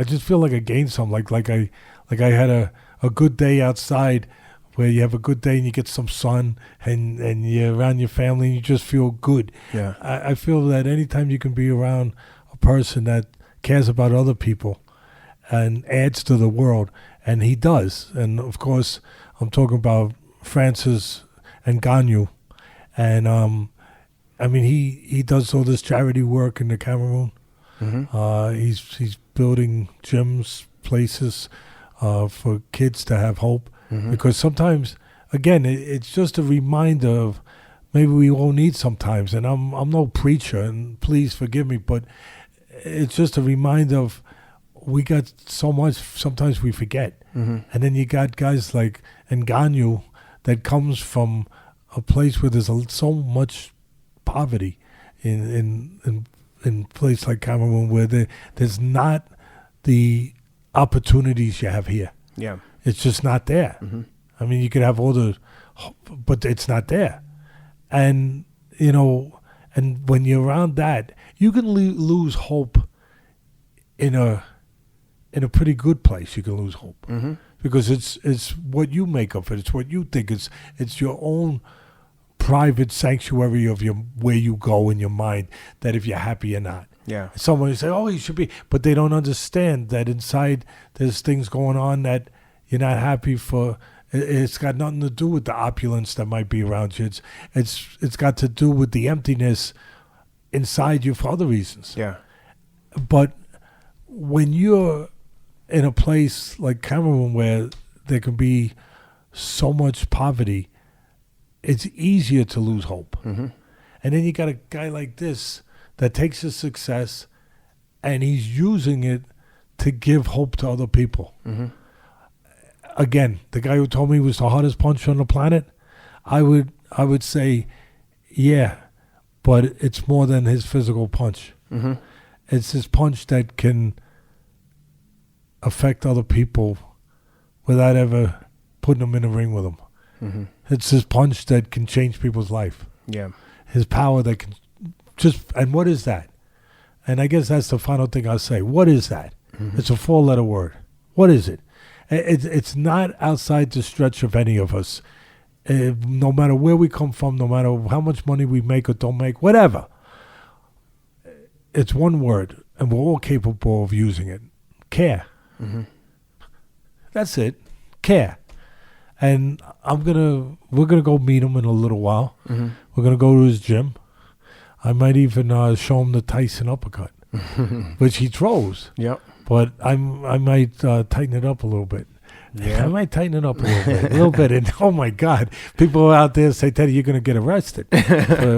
just feel like I gained something. Like I had a good day outside, where you have a good day and you get some sun and you're around your family and you just feel good. Yeah. I feel that anytime you can be around a person that cares about other people and adds to the world, and he does. And of course, I'm talking about Francis Ngannou, and I mean he does all this charity work in the Cameroon. Mm-hmm. He's building gyms, places for kids to have hope. Mm-hmm. Because sometimes, again, it's just a reminder of maybe we all need sometimes. And I'm no preacher, and please forgive me, but it's just a reminder of we got so much, sometimes we forget. Mm-hmm. And then you got guys like Ngannou that comes from a place where there's so much poverty in place like Cameroon, where there's not the opportunities you have here. Yeah. It's just not there. Mm-hmm. I mean, you could have all the, but it's not there. And, you know, and when you're around that, you can lose hope in a pretty good place. You can lose hope. Mm-hmm. Because it's what you make of it. It's what you think. It's your own private sanctuary of where you go in your mind, that if you're happy or not. Yeah. Someone will say, oh, you should be, but they don't understand that inside there's things going on that you're not happy for. It's got nothing to do with the opulence that might be around you. It's got to do with the emptiness inside you for other reasons. Yeah. But when you're in a place like Cameroon where there can be so much poverty, it's easier to lose hope. Mm-hmm. And then you got a guy like this that takes his success and he's using it to give hope to other people. Mm-hmm. Again, the guy who told me he was the hardest puncher on the planet, I would say, yeah, but it's more than his physical punch. Mm-hmm. It's his punch that can affect other people without ever putting them in a ring with them. Mm-hmm. It's his punch that can change people's life. Yeah. His power that can and what is that? And I guess that's the final thing I'll say. What is that? Mm-hmm. It's a 4-letter word. What is it? It's not outside the stretch of any of us. No matter where we come from, no matter how much money we make or don't make, whatever. It's one word, and we're all capable of using it. Care. Mm-hmm. That's it. Care. And we're gonna go meet him in a little while. Mm-hmm. We're gonna go to his gym. I might even show him the Tyson uppercut, which he throws. Yep. But I might tighten it up a little bit. Yeah. I might tighten it up a little bit. And oh my God, people out there say, Teddy, you're going to get arrested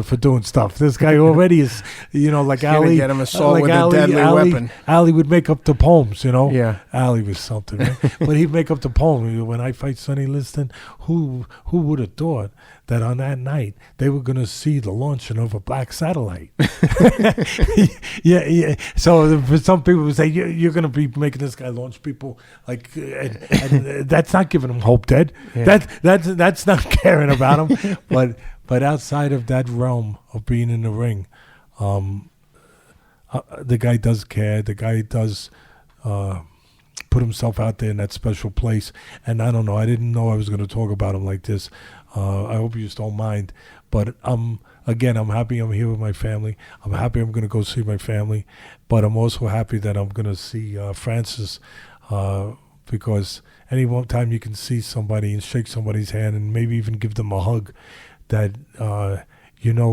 for doing stuff. This guy already is, like Ali. Get him assault with a deadly weapon. Ali would make up the poems, Yeah. Ali was something, right? But he'd make up the poem. When I fight Sonny Liston, who would have thought that on that night they were going to see the launching of a black satellite? yeah. So for some people who say you're going to be making this guy launch people, and that's not giving him hope, Ted. Yeah. That's not caring about him. but outside of that realm of being in the ring, the guy does care. The guy does put himself out there in that special place. And I don't know. I didn't know I was going to talk about him like this. I hope you just don't mind. But again, I'm happy I'm here with my family. I'm happy I'm going to go see my family. But I'm also happy that I'm going to see Francis, because any one time you can see somebody and shake somebody's hand and maybe even give them a hug that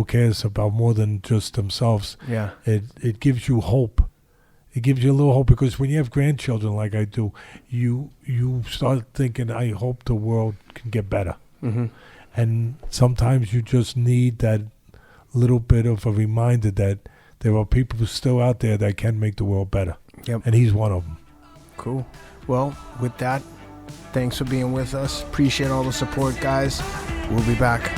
cares about more than just themselves. Yeah. It gives you hope. It gives you a little hope, because when you have grandchildren like I do, you start thinking, I hope the world can get better. Mm-hmm. And sometimes you just need that little bit of a reminder that there are people still out there that can make the world better. Yep. And he's one of them. Cool. Well, with that, thanks for being with us. Appreciate all the support, guys. We'll be back.